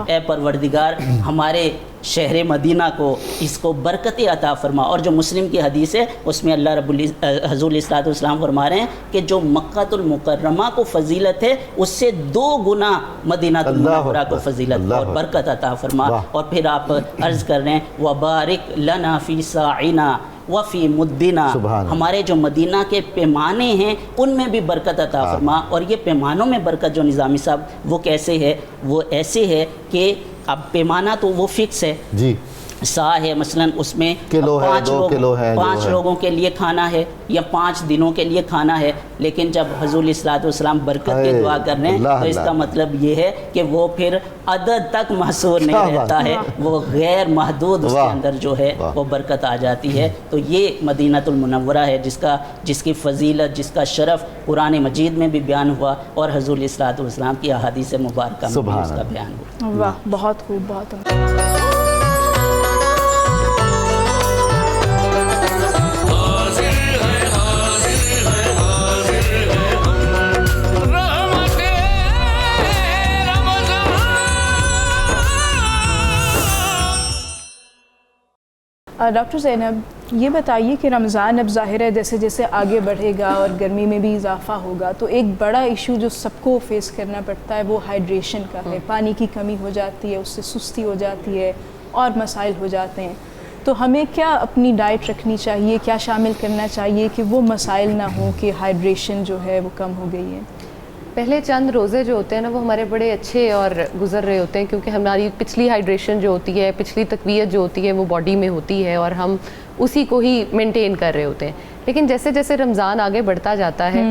اے پروردگار ہمارے شہر مدینہ کو اس کو برکت عطا فرما۔ اور جو مسلم کی حدیث ہے اس میں اللہ رب حضور علیہ الصلوۃ والسلام فرما رہے ہیں کہ جو مکہ المکرمہ کو فضیلت ہے اس سے 2 گنا مدینہ المنورہ کو فضیلت اور برکت عطا فرما۔ اور پھر آپ عرض کر رہے ہیں وبارک لنا فی ساعنا وفی مدینہ، ہمارے جو مدینہ کے پیمانے ہیں ان میں بھی برکت عطا فرما۔ اور یہ پیمانوں میں برکت جو نظامی صاحب وہ کیسے ہے؟ وہ ایسے ہے کہ اب پیمانہ تو وہ فکس ہے، سا ہے مثلا اس میں 5 لوگوں کے لیے کھانا ہے یا 5 دنوں کے لیے کھانا ہے، لیکن جب حضور علیہ الصلوۃ والسلام برکت کی دعا کر رہے ہیں تو اس کا مطلب یہ ہے کہ وہ پھر عدد تک محصور نہیں رہتا ہے، وہ غیر محدود اس کے اندر جو ہے وہ برکت آ جاتی ہے۔ تو یہ مدینہ المنورہ ہے جس کی فضیلت، جس کا شرف قرآن مجید میں بھی بیان ہوا اور حضور علیہ الصلوۃ والسلام کی احادیث مبارکہ میں بھی اس کا بیان ہوا۔ واہ، بہت خوب، بہت خوب۔ ڈاکٹر زینب یہ بتائیے کہ رمضان اب ظاہر ہے جیسے جیسے آگے بڑھے گا اور گرمی میں بھی اضافہ ہوگا تو ایک بڑا ایشو جو سب کو فیس کرنا پڑتا ہے وہ ہائیڈریشن کا ہے، پانی کی کمی ہو جاتی ہے، اس سے سستی ہو جاتی ہے اور مسائل ہو جاتے ہیں۔ تو ہمیں کیا اپنی ڈائٹ رکھنی چاہیے، کیا شامل کرنا چاہیے کہ وہ مسائل نہ ہوں کہ ہائیڈریشن جو ہے وہ کم ہو گئی ہے؟ پہلے چند روزے جو ہوتے ہیں نا وہ ہمارے بڑے اچھے اور گزر رہے ہوتے ہیں کیونکہ ہماری پچھلی ہائیڈریشن جو ہوتی ہے، پچھلی تقویت جو ہوتی ہے وہ باڈی میں ہوتی ہے اور ہم اسی کو ہی مینٹین کر رہے ہوتے ہیں۔ لیکن جیسے جیسے رمضان آگے بڑھتا جاتا ہے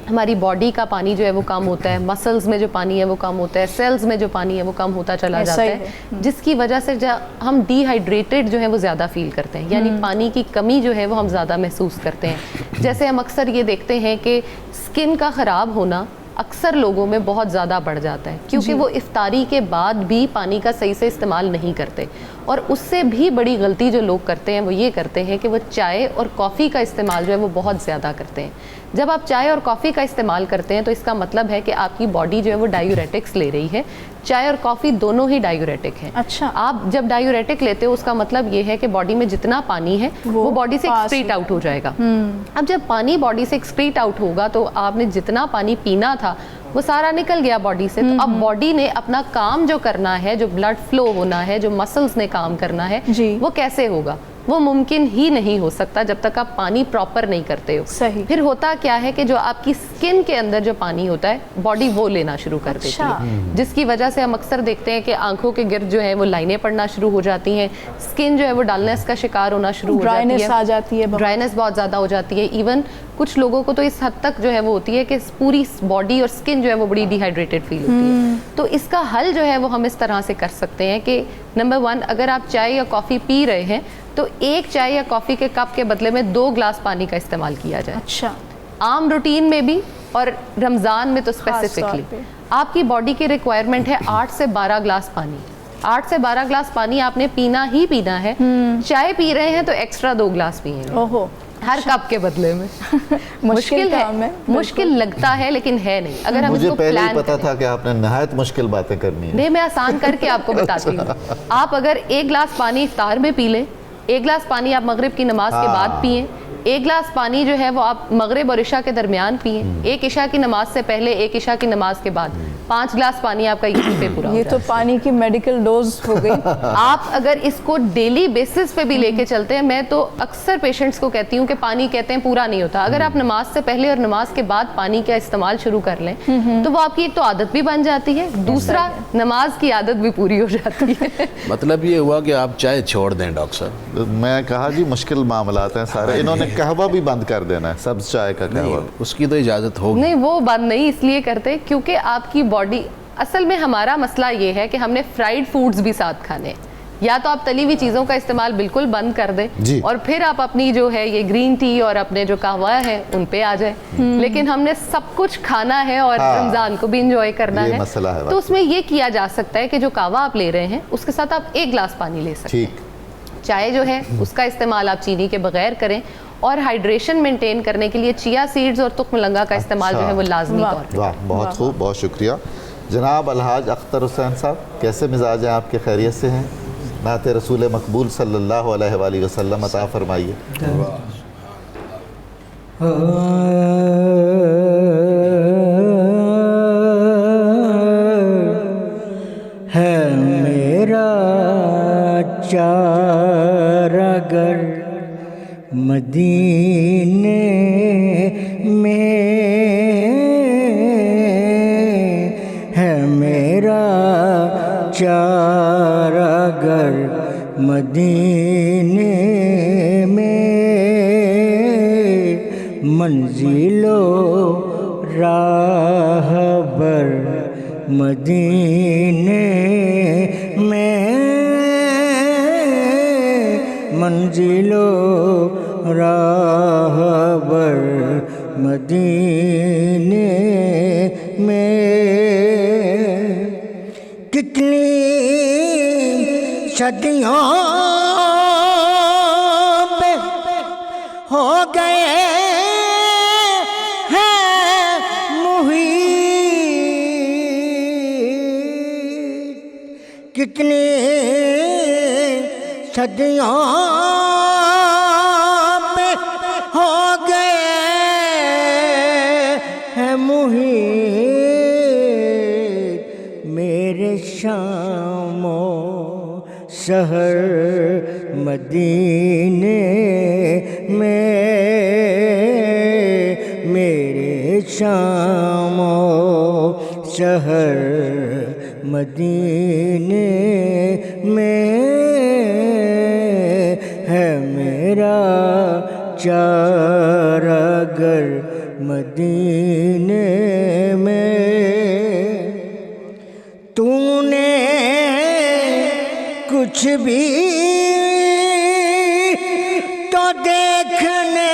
ہماری باڈی کا پانی جو ہے وہ کم ہوتا ہے، مسلز میں جو پانی ہے وہ کم ہوتا ہے، سیلز میں جو پانی ہے وہ کم ہوتا چلا جاتا ہے، جس کی وجہ سے ہم ڈی ہائیڈریٹڈ جو ہے وہ زیادہ فیل کرتے ہیں، یعنی پانی کی کمی جو ہے وہ ہم زیادہ محسوس کرتے ہیں۔ جیسے ہم اکثر یہ دیکھتے ہیں کہ سکن کا خراب ہونا اکثر لوگوں میں بہت زیادہ بڑھ جاتا ہے کیونکہ وہ افطاری کے بعد بھی پانی کا صحیح سے استعمال نہیں کرتے اور اس سے بھی بڑی غلطی جو لوگ کرتے ہیں وہ یہ کرتے ہیں کہ وہ چائے اور کافی کا استعمال جو ہے وہ بہت زیادہ کرتے ہیں. جب آپ چائے اور کافی کا استعمال کرتے ہیں تو اس کا مطلب ہے کہ آپ کی باڈی جو ہے وہ ڈائیوریٹکس لے رہی ہے. چائے اور کافی دونوں ہی ڈائیوریٹک ہیں. اچھا. آپ جب ڈائیوریٹک لیتے ہو اس کا مطلب یہ ہے کہ باڈی میں جتنا پانی ہے وہ باڈی سے ایکسکریٹ آؤٹ ہو جائے گا. اب جب پانی باڈی سے ایکسکریٹ آؤٹ ہوگا تو آپ نے جتنا پانی پینا تھا وہ سارا نکل گیا باڈی سے. تو اب باڈی نے اپنا کام جو کرنا ہے, جو بلڈ فلو ہونا ہے, جو مسلز نے کام کرنا ہے, وہ کیسے ہوگا؟ وہ ممکن ہی نہیں ہو سکتا جب تک آپ پانی پراپر نہیں کرتے ہو. صحیح. پھر ہوتا کیا ہے کہ جو آپ کی سکن کے اندر جو پانی ہوتا ہے باڈی وہ لینا شروع کر دیتی ہے, جس کی وجہ سے ہم اکثر دیکھتے ہیں کہ آنکھوں کے گرد جو ہے وہ لائنیں پڑنا شروع ہو جاتی ہیں, سکن جو ہے وہ ڈلنس کا شکار ہونا شروع ہو جاتی ہے, ڈرائنس بہت زیادہ ہو جاتی ہے. ایون کچھ لوگوں کو تو اس حد تک جو ہے وہ ہوتی ہے کہ پوری باڈی اور سکن جو ہے وہ بڑی ڈی ہائیڈریٹڈ فیل ہوتی ہے. تو اس کا حل جو ہے وہ ہم اس طرح سے کر سکتے ہیں کہ نمبر 1, اگر آپ چائے یا کافی پی رہے ہیں تو ایک چائے یا کافی کے کپ کے بدلے میں 2 گلاس پانی کا استعمال کیا جائے. اچھا. عام روٹین میں بھی اور رمضان میں تو اسپیسیفکلی آپ کی باڈی کی ریکوائرمنٹ ہے 8 سے 12 گلاس پانی. 8 سے 12 گلاس پانی آپ نے پینا ہی پینا ہے. چائے پی رہے ہیں تو ایکسٹرا 2 گلاس پیئیں گے ہر کپ کے بدلے میں. مشکل ہے, مشکل لگتا ہے لیکن ہے نہیں. اگر ہم مجھے پہلے ہی پتا تھا کہ آپ نے نہایت مشکل باتیں کرنی ہیں. نہیں, میں آسان کر کے آپ کو بتاتی ہوں. آپ اگر 1 گلاس پانی افطار میں پی لیں, 1 گلاس پانی آپ مغرب کی نماز کے بعد پئیں, 1 گلاس پانی جو ہے وہ آپ مغرب اور عشاء کے درمیان پئیں, 1 عشاء کی نماز سے پہلے, 1 عشاء کی نماز کے بعد, 5 گلاس پانی آپ کا یہیں پہ پورا ہو جائے. یہ تو پانی کی میڈیکل ڈوز ہو گئی. آپ اگر اس کو ڈیلی بیسس پہ بھی لے کے چلتے ہیں, میں تو اکثر پیشنٹس کو کہتی ہوں کہ پانی کہتے ہیں پورا نہیں ہوتا. اگر آپ نماز سے پہلے اور نماز کے بعد پانی کا استعمال شروع کر لیں تو وہ آپ کی ایک تو عادت بھی بن جاتی ہے, دوسرا نماز کی عادت بھی پوری ہو جاتی ہے. مطلب یہ ہوا کہ آپ چائے چھوڑ دیں ڈاکٹر صاحب. میں کہا جی مشکل معاملات ہیں سارے. انہوں نے قہوہ بھی بند کر دینا ہے, سبز چائے کا قہوہ. اس کی تو اجازت ہوگی. نہیں, وہ بند نہیں اس لیے کرتے کیونکہ آپ کی باڈی, اصل میں ہمارا مسئلہ یہ ہے کہ ہم نے فرائیڈ فوڈز بھی ساتھ کھانے ہیں. یا تو آپ تلی ہوئی چیزوں کا استعمال بالکل بند کر دیں اور پھر آپ اپنی جو ہے یہ گرین ٹی اور اپنے جو قہوہ ہے ان پہ آ جائیں. لیکن ہم نے سب کچھ کھانا ہے اور رمضان کو بھی انجوائے کرنا ہے, تو اس میں یہ کیا جا سکتا ہے کہ جو قہوہ آپ لے رہے ہیں اس کے ساتھ آپ 1 گلاس پانی لے سکتے ہیں. چائے جو ہے اس کا استعمال آپ چینی کے بغیر کریں, اور ہائیڈریشن مینٹین کرنے کے لیے چیا سیڈز اور تخم لنگا کا استعمال جو ہے وہ لازمی طور پر. واہ, بہت خوب, بہت شکریہ. جناب الحاج اختر حسین صاحب, کیسے مزاج ہیں آپ کے؟ خیریت سے ہیں؟ نعت رسول مقبول صلی اللہ علیہ وآلہ وسلم عطا فرمائیے. ہے میرا چارگر مدینے میں, ہے میرا چارگر مدینے میں, منزل و راہ بر مدینے میں, منزل و راہ بر مدینے میں. کتنی صدیوں پہ ہو گئے ہیں محیط, کتنی صدیوں پہ ہو گئے ہیں محیط, میرے شام و سحر مدینے میں, میرے شام و سحر مدینے میں, ہے میرا چارگر مدینے میں. تو نے کچھ بھی تو دیکھنے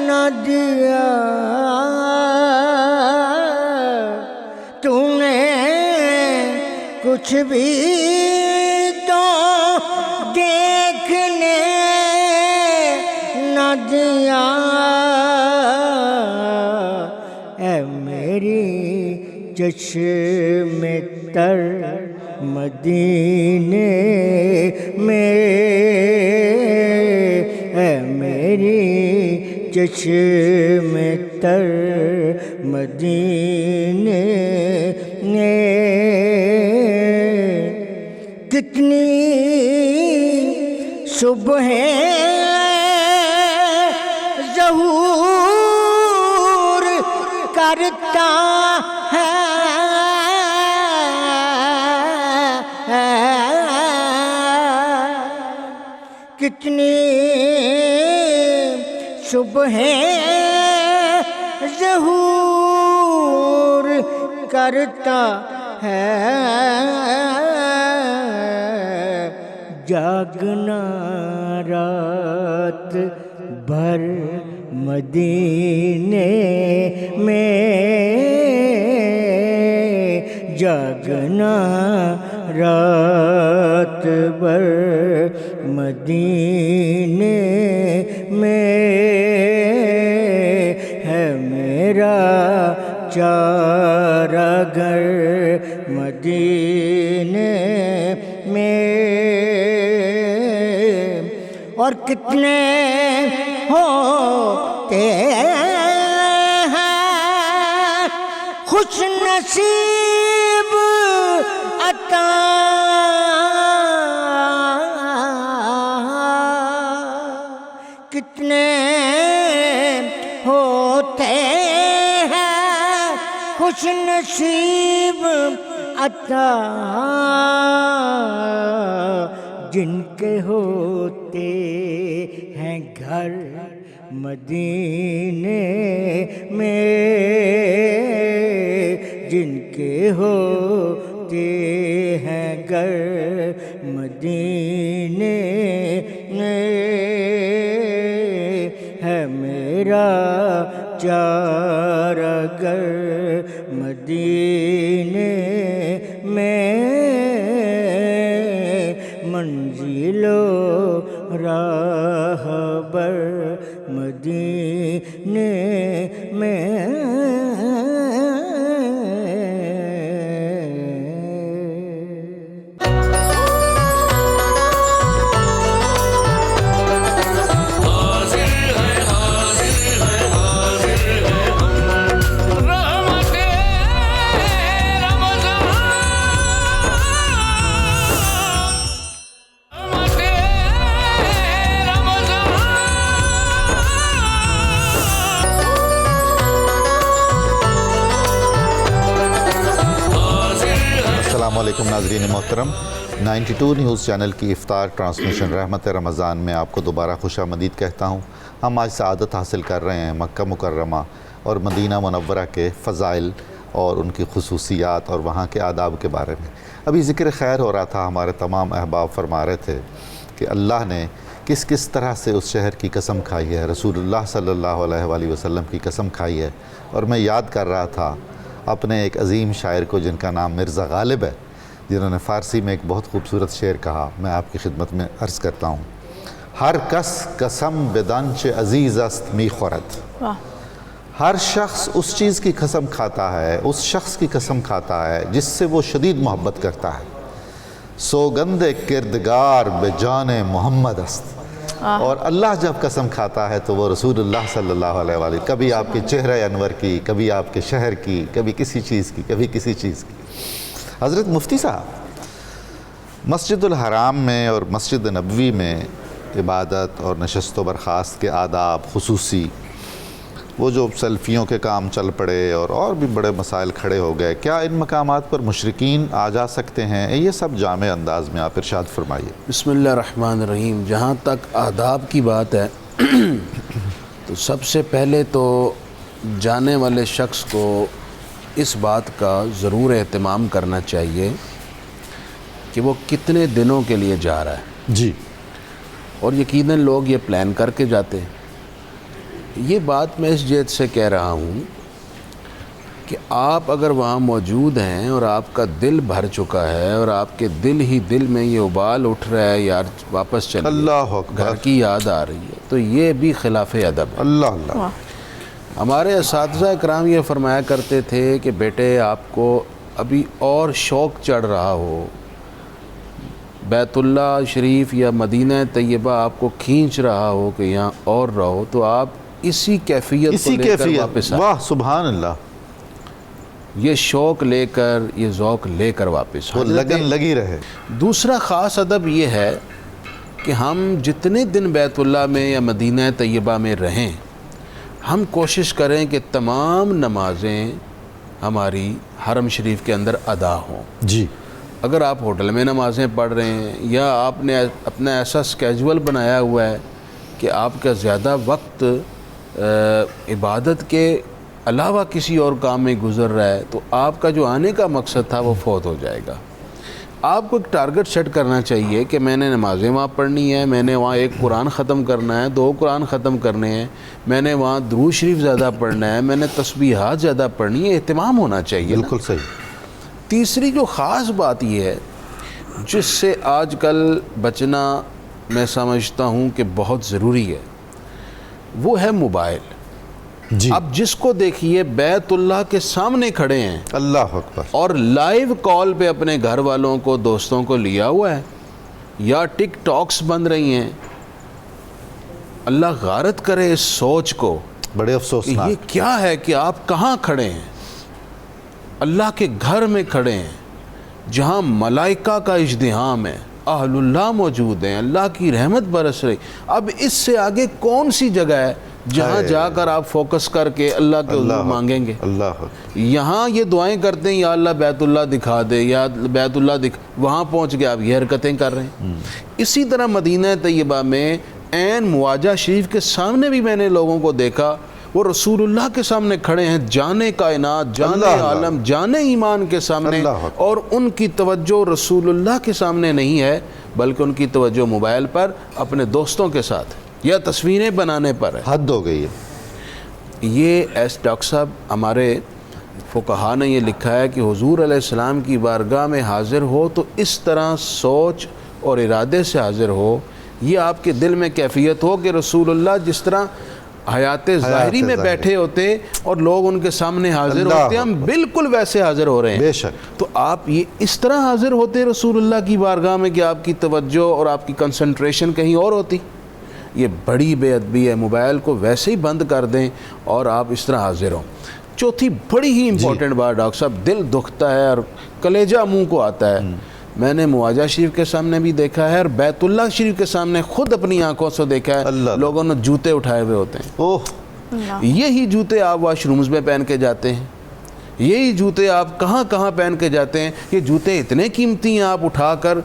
نہ دیا, تو نے کچھ بھی دیا اے میری چشم تر مدینے میں، اے میری چشم تر مدینے میں، کتنی صبح ظہور کرتا ہے، کتنی صبح ظہور کرتا ہے، جاگنا رات بھر مدینے میں، جاگنا رات بھر مدینے میں، ہے میرا چارہ گھر مدینے میں، اور کتنے ہوتے ہیں خوش نصیب عطا، کتنے ہوتے ہیں خوش نصیب عطا، جن کے ہوتے ہیں گھر مدینے میں، جن کے ہوتے ہیں گھر مدینے میں، ہے میرا چارہ گھر مدینے میں، منزل و راہ بر مدینے میں۔ السلام علیکم ناظرین محترم، 92 نیوز چینل کی افطار ٹرانسمیشن رحمت رمضان میں آپ کو دوبارہ خوش آمدید کہتا ہوں۔ ہم آج سعادت حاصل کر رہے ہیں مکہ مکرمہ اور مدینہ منورہ کے فضائل اور ان کی خصوصیات اور وہاں کے آداب کے بارے میں۔ ابھی ذکر خیر ہو رہا تھا، ہمارے تمام احباب فرما رہے تھے کہ اللہ نے کس کس طرح سے اس شہر کی قسم کھائی ہے، رسول اللہ صلی اللہ علیہ وآلہ وسلم کی قسم کھائی ہے۔ اور میں یاد کر رہا تھا اپنے ایک عظیم شاعر کو جن کا نام مرزا غالب ہے، جنہوں نے فارسی میں ایک بہت خوبصورت شعر کہا، میں آپ کی خدمت میں عرض کرتا ہوں۔ ہر کس قسم بدانچ عزیز است می خورد، ہر شخص اس چیز کی قسم کھاتا ہے، اس شخص کی قسم کھاتا ہے جس سے وہ شدید محبت کرتا ہے، سوگند کردگار بے جان محمد است۔ اور اللہ جب قسم کھاتا ہے تو وہ رسول اللہ صلی اللہ علیہ وآلہ، کبھی آپ کے چہرہ انور کی، کبھی آپ کے شہر کی، کبھی کسی چیز کی، کبھی کسی چیز کی۔ حضرت مفتی صاحب، مسجد الحرام میں اور مسجد نبوی میں عبادت اور نشست و برخاست کے آداب خصوصی، وہ جو سیلفیوں کے کام چل پڑے اور بھی بڑے مسائل کھڑے ہو گئے، کیا ان مقامات پر مشرکین آ جا سکتے ہیں؟ یہ سب جامع انداز میں آپ ارشاد فرمائیے۔ بسم اللہ الرحمن الرحیم۔ جہاں تک آداب کی بات ہے تو سب سے پہلے تو جانے والے شخص کو اس بات کا ضرور اہتمام کرنا چاہیے کہ وہ کتنے دنوں کے لیے جا رہا ہے جی، اور یقیناً لوگ یہ پلان کر کے جاتے ہیں۔ یہ بات میں اس جہت سے کہہ رہا ہوں کہ آپ اگر وہاں موجود ہیں اور آپ کا دل بھر چکا ہے اور آپ کے دل میں یہ ابال اٹھ رہا ہے یار واپس چلیے، اللہ اکبر، گھر کی یاد آ رہی ہے، تو یہ بھی خلاف ادب ہے۔ اللہ اللہ۔ ہمارے اساتذہ اکرام یہ فرمایا کرتے تھے کہ بیٹے آپ کو ابھی اور شوق چڑھ رہا ہو، بیت اللہ شریف یا مدینہ طیبہ آپ کو کھینچ رہا ہو کہ یہاں اور رہو، تو آپ اسی کیفیت کو لے کر واپس آئیں، واہ سبحان اللہ، یہ شوق لے کر، یہ ذوق لے کر واپس وہ لگن لگی رہے۔ دوسرا خاص ادب یہ ہے کہ ہم جتنے دن بیت اللہ میں یا مدینہ طیبہ میں رہیں، ہم کوشش کریں کہ تمام نمازیں ہماری حرم شریف کے اندر ادا ہوں۔ جی، اگر آپ ہوٹل میں نمازیں پڑھ رہے ہیں یا آپ نے اپنا ایسا سکیجول بنایا ہوا ہے کہ آپ کا زیادہ وقت عبادت کے علاوہ کسی اور کام میں گزر رہا ہے، تو آپ کا جو آنے کا مقصد تھا وہ فوت ہو جائے گا۔ آپ کو ایک ٹارگٹ سیٹ کرنا چاہیے کہ میں نے نمازیں وہاں پڑھنی ہے، میں نے وہاں 1 قرآن ختم کرنا ہے، 2 قرآن ختم کرنے ہیں، میں نے وہاں درود شریف زیادہ پڑھنا ہے، میں نے تسبیحات زیادہ پڑھنی ہے، اہتمام ہونا چاہیے۔ بالکل صحیح۔ تیسری جو خاص بات یہ ہے جس سے آج کل بچنا میں سمجھتا ہوں کہ بہت ضروری ہے، وہ ہے موبائل۔ جی، اب جس کو دیکھیے بیت اللہ کے سامنے کھڑے ہیں اللہ اکبر، اور لائیو کال پہ اپنے گھر والوں کو، دوستوں کو لیا ہوا ہے، یا ٹک ٹاکس بن رہی ہیں۔ اللہ غارت کرے اس سوچ کو، بڑے افسوسناک۔ یہ کیا ہے کہ آپ کہاں کھڑے ہیں؟ اللہ کے گھر میں کھڑے ہیں جہاں ملائکہ کا ازدحام ہے، اہل اللہ موجود ہیں، اللہ کی رحمت برس رہی۔ اب اس سے آگے کون سی جگہ ہے جہاں جا کر آپ فوکس کر کے اللہ کے حضور مانگیں گے؟ اللہ، یہاں یہ دعائیں کرتے ہیں یا اللہ بیت اللہ دکھا دے، یا بیت اللہ وہاں پہنچ کے آپ یہ حرکتیں کر رہے ہیں۔ اسی طرح مدینہ طیبہ میں عین مواجہ شریف کے سامنے بھی میں نے لوگوں کو دیکھا، وہ رسول اللہ کے سامنے کھڑے ہیں، جانے کائنات، جانے عالم، جانے ایمان کے سامنے، اور ان کی توجہ رسول اللہ کے سامنے نہیں ہے بلکہ ان کی توجہ موبائل پر اپنے دوستوں کے ساتھ یا تصویریں بنانے پر ہے۔ حد ہو گئی ہے۔ یہ ڈاکٹر صاحب ہمارے فقہا نے یہ لکھا ہے کہ حضور علیہ السلام کی بارگاہ میں حاضر ہو تو اس طرح سوچ اور ارادے سے حاضر ہو، یہ آپ کے دل میں کیفیت ہو کہ رسول اللہ جس طرح حیات ظاہری میں بیٹھے ہوتے اور لوگ ان کے سامنے حاضر ہوتے ہیں، ہم بالکل ویسے حاضر ہو رہے ہیں۔ بے شک۔ تو آپ یہ اس طرح حاضر ہوتے رسول اللہ کی بارگاہ میں کہ آپ کی توجہ اور آپ کی کنسنٹریشن کہیں اور ہوتی۔ یہ بڑی بے ادبی ہے، موبائل کو ویسے ہی بند کر دیں اور آپ اس طرح حاضر ہوں۔ چوتھی بڑی ہی امپورٹنٹ بات ڈاکٹر صاحب، دل دکھتا ہے اور کلیجہ منہ کو آتا ہے، میں نے مواجہ شریف کے سامنے بھی دیکھا ہے اور بیت اللہ شریف کے سامنے خود اپنی آنکھوں سے دیکھا ہے، لوگوں نے جوتے اٹھائے ہوئے ہوتے ہیں۔ یہی جوتے آپ واش رومز میں پہن کے جاتے ہیں، یہی جوتے آپ کہاں کہاں پہن کے جاتے ہیں۔ یہ جوتے اتنے قیمتی ہیں، آپ اٹھا کر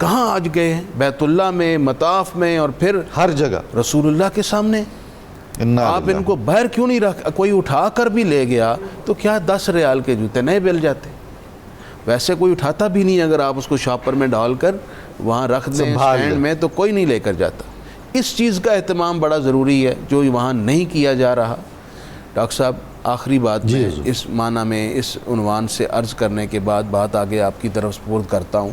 کہاں آج گئے ہیں؟ بیت اللہ میں، مطاف میں، اور پھر ہر جگہ رسول اللہ کے سامنے۔ آپ ان کو باہر کیوں نہیں رکھ، کوئی اٹھا کر بھی لے گیا تو کیا 10 ریال کے جوتے نہیں مل جاتے؟ ویسے کوئی اٹھاتا بھی نہیں، اگر آپ اس کو شاپر میں ڈال کر وہاں رکھ دیں سٹینڈ میں تو کوئی نہیں لے کر جاتا۔ اس چیز کا اہتمام بڑا ضروری ہے جو وہاں نہیں کیا جا رہا۔ ڈاکٹر صاحب آخری بات میں اس معنی میں اس عنوان سے عرض کرنے کے بعد بات آگے آپ کی طرف سپرد کرتا ہوں۔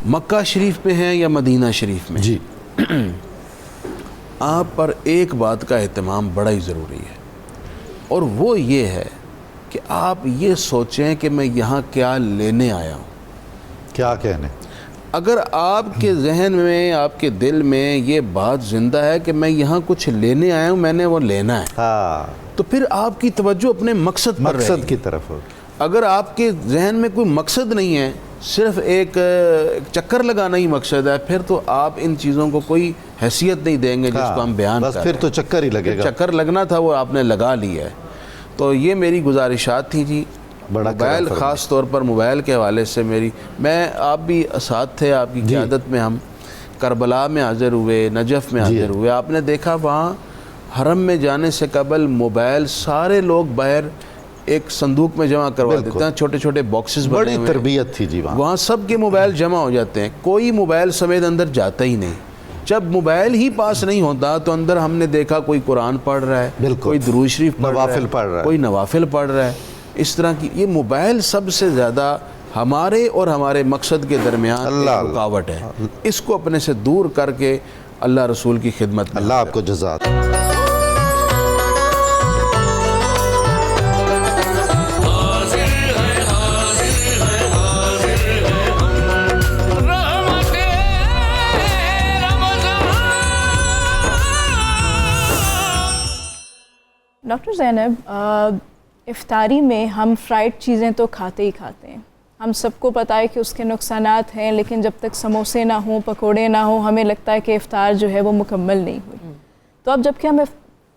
مکہ شریف میں ہیں یا مدینہ شریف میں، جی آپ پر ایک بات کا اہتمام بڑا ہی ضروری ہے، اور وہ یہ ہے کہ آپ یہ سوچیں کہ میں یہاں کیا لینے آیا ہوں۔ کیا کہنے؟ اگر آپ کے ذہن میں، آپ کے دل میں یہ بات زندہ ہے کہ میں یہاں کچھ لینے آیا ہوں، میں نے وہ لینا ہے، تو پھر آپ کی توجہ اپنے مقصد پر رہے گی، مقصد کی طرف ہوگی۔ اگر آپ کے ذہن میں کوئی مقصد نہیں ہے، صرف ایک چکر لگانا ہی مقصد ہے، پھر تو آپ ان چیزوں کو کوئی حیثیت نہیں دیں گے جس کو ہم بیان بس کر پھر تو چکر ہی لگے گا، چکر لگنا تھا وہ آپ نے لگا لیا ہے۔ تو یہ میری گزارشات تھی جی، موبائل خاص طور پر موبائل کے حوالے سے میں آپ بھی ساتھ تھے، آپ کی قیادت میں ہم کربلا میں حاضر ہوئے، نجف میں حاضر ہوئے، آپ نے دیکھا وہاں حرم میں جانے سے قبل موبائل سارے لوگ باہر ایک صندوق میں جمع کروا دیتے ہیں، چھوٹے چھوٹے باکسز بنے ہوئے، بڑی تربیت تھی جی وہاں سب کے موبائل جمع ہو جاتے ہیں، کوئی موبائل سمیت اندر جاتا ہی نہیں۔ جب موبائل ہی پاس نہیں ہوتا تو اندر ہم نے دیکھا کوئی قرآن پڑھ رہا ہے, کوئی درود شریف نوافل پڑھ رہا ہے, کوئی نوافل پڑھ رہا ہے. اس طرح کی یہ موبائل سب سے زیادہ ہمارے اور ہمارے مقصد کے درمیان رکاوٹ ہے. اس کو اپنے سے دور کر کے اللہ رسول کی خدمت میں. اللہ آپ کو جزا دے. ڈاکٹر زینب, افطاری میں ہم فرائیڈ چیزیں تو کھاتے ہی کھاتے ہیں, ہم سب کو پتہ ہے کہ اس کے نقصانات ہیں, لیکن جب تک سموسے نہ ہوں, پکوڑے نہ ہوں, ہمیں لگتا ہے کہ افطار جو ہے وہ مکمل نہیں ہوئی. تو اب جب کہ ہمیں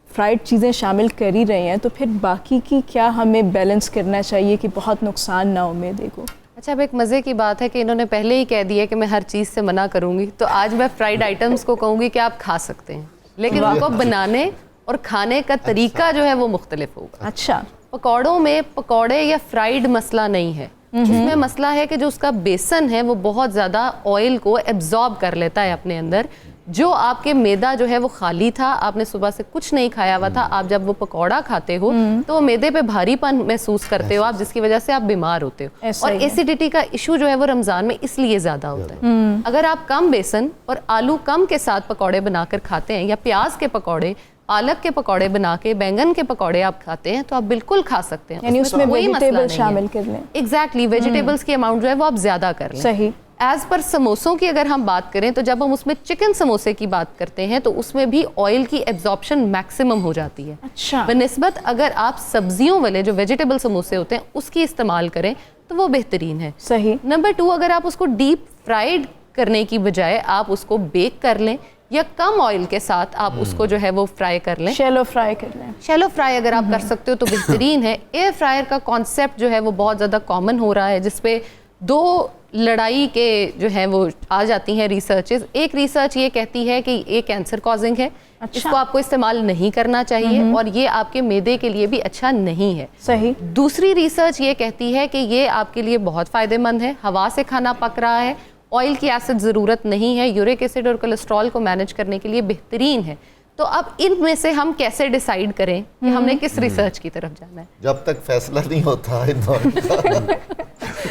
فرائیڈ چیزیں شامل کر ہی رہے ہیں تو پھر باقی کی کیا ہمیں بیلنس کرنا چاہیے کہ بہت نقصان نہ ہو میدے کو؟ اچھا, اب ایک مزے کی بات ہے کہ انہوں نے پہلے ہی کہہ دیا کہ میں ہر چیز سے منع کروں گی, تو آج میں فرائیڈ آئٹمس کو کہوں گی کہ آپ کھا سکتے ہیں, لیکن ان کو بنانے اور کھانے کا طریقہ جو ہے وہ مختلف ہوگا. اچھا, پکوڑوں میں پکوڑے یا فرائیڈ مسئلہ نہیں ہے, اس میں مسئلہ ہے کہ جو اس کا بیسن ہے وہ بہت زیادہ آئل کو ایبزارب کر لیتا ہے اپنے اندر. جو آپ کے میدا جو ہے وہ خالی تھا, آپ نے صبح سے کچھ نہیں کھایا ہوا تھا, آپ جب وہ پکوڑا کھاتے ہو تو میدے پہ بھاری پن محسوس کرتے ہو آپ, جس کی وجہ سے آپ بیمار ہوتے ہو. اور ایسیڈیٹی کا ایشو جو ہے وہ رمضان میں اس لیے زیادہ ہوتا ہے. اگر آپ کم بیسن اور آلو کم کے ساتھ پکوڑے بنا کر کھاتے ہیں, یا پیاز کے پکوڑے, پالک کے پکوڑے بنا کے, بینگن کے پکوڑے آپ کھاتے ہیں, تو آپ بالکل کھا سکتے ہیں. یعنی اس میں ویجیٹیبل شامل کر لیں. ایگزیکٹلی, ویجیٹیبلز کی اماؤنٹ جو ہے وہ آپ زیادہ کر لیں. صحیح. ایز پر سموسوں کی اگر ہم بات کریں تو جب ہم اس میں چکن سموسے کی بات کرتے ہیں تو اس میں بھی آئل کی ایبزارپشن میکسیمم ہو جاتی ہے. اچھا. بنسبت اگر آپ سبزیوں والے جو ویجیٹیبل سموسے ہوتے ہیں اس کی استعمال کریں تو وہ بہترین ہے. صحیح. نمبر 2, اگر آپ اس کو ڈیپ فرائیڈ کرنے کی بجائے آپ اس کو بیک کر لیں, یا کم آئل کے ساتھ آپ اس کو جو ہے وہ فرائی کر لیں, شیلو فرائی کر لیں. شیلو فرائی اگر آپ کر سکتے ہو تو بہترین ہے. ایئر فرائر کا کانسیپٹ جو ہے وہ بہت زیادہ کامن ہو رہا ہے, جس پہ 2 لڑائی کے جو ہیں وہ آ جاتی ہیں ریسرچز. ایک ریسرچ یہ کہتی ہے کہ یہ کینسر کازنگ ہے, اس کو آپ کو استعمال نہیں کرنا چاہیے, اور یہ آپ کے میدے کے لیے بھی اچھا نہیں ہے. صحیح. دوسری ریسرچ یہ کہتی ہے کہ یہ آپ کے لیے بہت فائدہ مند ہے, ہوا سے کھانا پک رہا ہے, آئل کی ایسڈ ضرورت نہیں ہے, یورک ایسڈ اور کولیسٹرول کو مینیج کرنے کے لیے بہترین ہے. تو اب ان میں سے ہم کیسے ڈیسائیڈ کریں کہ ہم نے کس ریسرچ کی طرف جانا ہے؟ جب تک فیصلہ نہیں ہوتا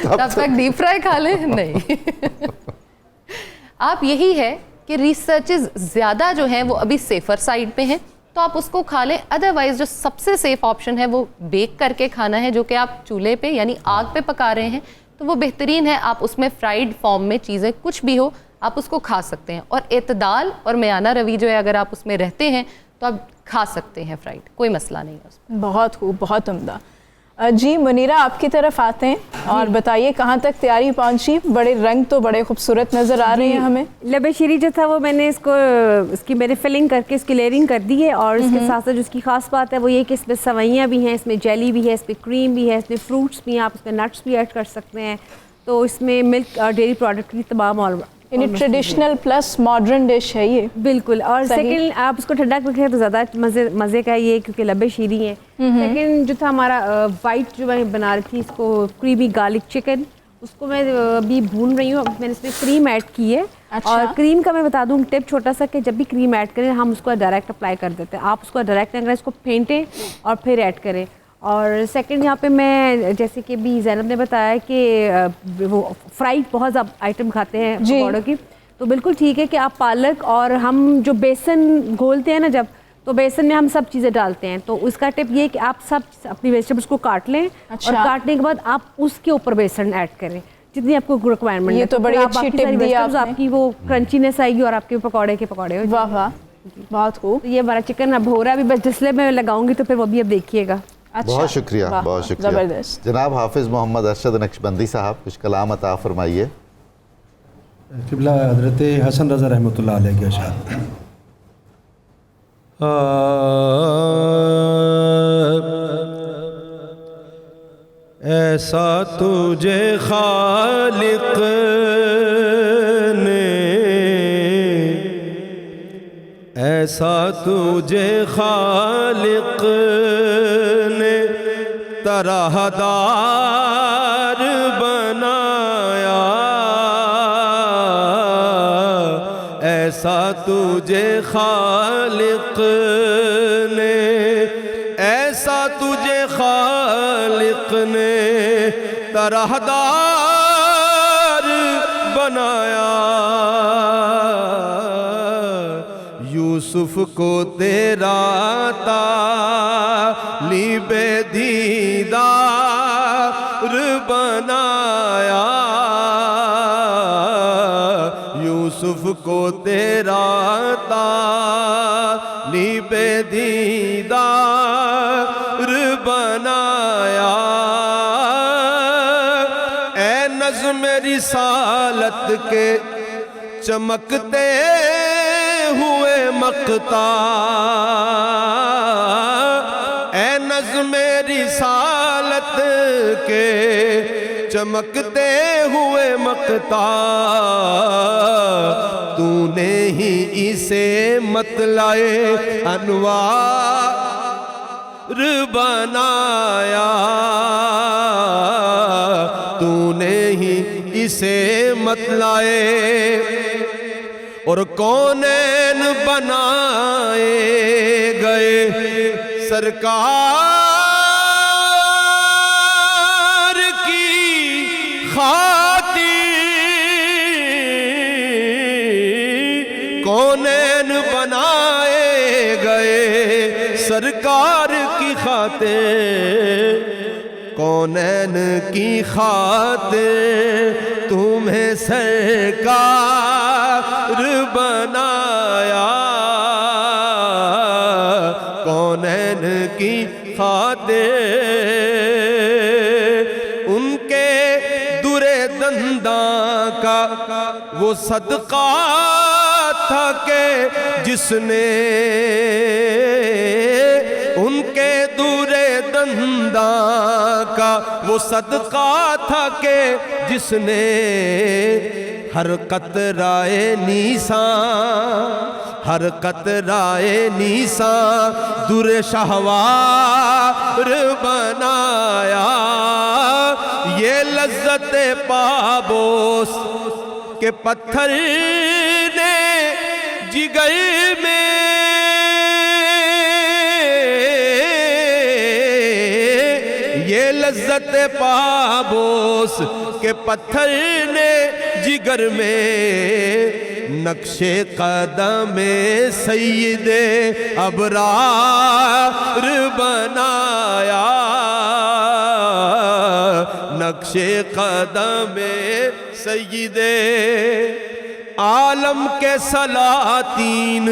تب تک ڈیپ فرائی کھا لیں. نہیں, آپ یہی ہے کہ ریسرچز زیادہ جو ہیں وہ ابھی سیفر سائیڈ پہ ہیں, تو آپ اس کو کھا لیں. ادروائز جو سب سے سیف آپشن ہے وہ بیک کر کے کھانا ہے, جو کہ آپ چولہے پہ یعنی آگ پہ پکا رہے ہیں, تو وہ بہترین ہے. آپ اس میں فرائیڈ فارم میں چیزیں کچھ بھی ہو آپ اس کو کھا سکتے ہیں, اور اعتدال اور میانہ روی جو ہے اگر آپ اس میں رہتے ہیں تو آپ کھا سکتے ہیں فرائیڈ, کوئی مسئلہ نہیں ہے اس میں. بہت خوب, بہت عمدہ. جی منیرہ, آپ کی طرف آتے ہیں اور بتائیے کہاں تک تیاری پہنچی؟ بڑے رنگ تو بڑے خوبصورت نظر آ رہے ہیں ہمیں. لبے شیری جو تھا وہ میں نے اس کی میں نے فلنگ کر کے اس کی لیئرنگ کر دی ہے, اور اس کے ساتھ ساتھ جو اس کی خاص بات ہے وہ یہ کہ اس میں سوئیاں بھی ہیں, اس میں جیلی بھی ہے, اس میں کریم بھی ہے, اس میں فروٹس بھی ہیں, آپ اس میں نٹس بھی ایڈ کر سکتے ہیں. تو اس میں ملک اور ڈیری پروڈکٹ کی تمام یعنی ٹریڈیشنل پلس ماڈرن ڈش ہے یہ. بالکل. اور سیکنڈ آپ اس کو ٹھنڈا رکھیں تو زیادہ مزے کا یہ, کیونکہ لبے شیری ہیں. سیکنڈ جو تھا ہمارا وائٹ جو میں بنا رہی تھی اس کو کریمی گارلک چکن, اس کو میں ابھی بھون رہی ہوں. میں نے اس میں کریم ایڈ کی ہے. اور کریم کا میں بتا دوں ٹپ چھوٹا سا, کہ جب بھی کریم ایڈ کریں ہم اس کو ڈائریکٹ اپلائی کر دیتے ہیں. آپ اس کو ڈائریکٹ اگر اس کو پھینٹیں اور پھر ایڈ کریں. اور سیکنڈ یہاں پہ میں جیسے کہ بھی زینب نے بتایا کہ وہ فرائیڈ بہت زیادہ آئٹم کھاتے ہیں پکوڑوں کی, تو بالکل ٹھیک ہے کہ آپ پالک, اور ہم جو بیسن گھولتے ہیں نا جب, تو بیسن میں ہم سب چیزیں ڈالتے ہیں. تو اس کا ٹپ یہ ہے کہ آپ سب اپنی ویجیٹیبلس کو کاٹ لیں, اور کاٹنے کے بعد آپ اس کے اوپر بیسن ایڈ کریں جتنی آپ کو ریکوائرمنٹ. یہ تو بڑی اچھی ٹپ دی آپ نے. آپ کی وہ کرنچینس آئے گی اور آپ کے پکوڑے کے پکوڑے ہو. واہ واہ, بہت خوب. یہ ہمارا چکن اب ہو رہا ہے, ابھی بس جسلے میں لگاؤں گی تو پھر وہ بھی اب دیکھیے گا. بہت شکریہ, بہت شکریہ. زبردست. جناب حافظ محمد ارشد نقشبندی صاحب, کچھ کلام عطا فرمائیے. قبلہ حضرت حسن رضا رحمۃ اللہ علیہ کے اشعار. ایسا تجھے خالق نے, ایسا تجھے خالق نے طرح دار بنایا, ایسا تجھے خالق نے، ایسا تجھے خالق نے طرحدار بنایا، یوسف کو تیرا طالب دیدار بنایا، یوسف کو تیرا طالب دیدار بنایا، اے نظم رسالت کے چمکتے ہوئے مقطع، اے نظم رسالت کے چمکتے ہوئے مقطع، تو نے ہی اسے مطلع انوار بنایا، تو نے ہی اسے مطلع اور کونین بنائے گئے سرکار کی خاطر، کونین بنائے گئے سرکار کی خاطر، کونین کی خاطر تمہیں سرکار بنایا، کونین کی خاطر ان کے در دنداں کا وہ صدقہ تھا کہ جس نے، ان کے در دنداں کا وہ صدقہ تھا کہ جس نے ہر قطرہ نیسان، ہر قطرہ نیسان در شہوار بنایا، یہ لذت پابوس کے پتھر نے جگر میں، یہ لذت پابوس کے پتھر نے جگر میں نقش قدم سید ابرار بنایا، نقش قدم سید عالم کے سلاطین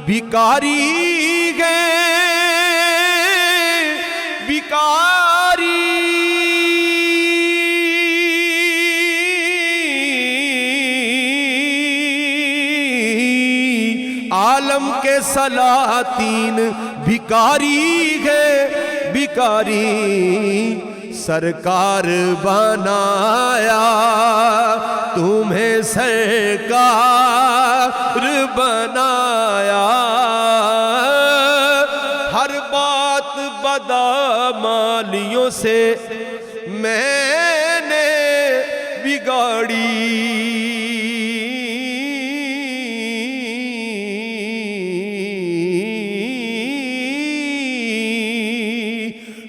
بھکاری گئے، بھکاری عالم کے سلاطین بھکاری گئے، بھکاری سرکار بنایا، تمہیں سرکار بنایا، ہر بات بدعمالیوں سے میں نے بگاڑی،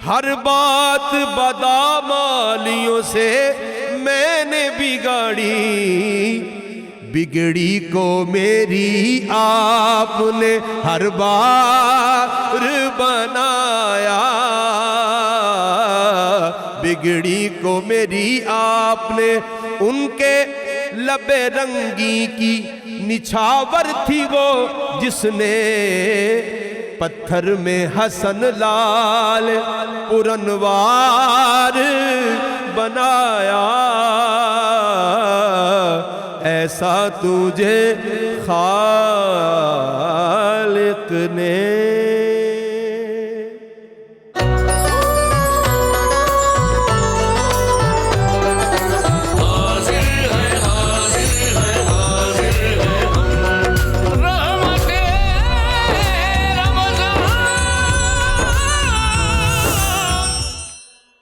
ہر بات بدعمالیوں سے میں نے بگاڑی، بگڑی کو میری آپ نے ہر بار بنایا، بگڑی کو میری آپ نے، ان کے لب رنگی کی نچھاور تھی وہ جس نے پتھر میں حسن لال پرانوار بنایا، ایسا تجھے خالق نے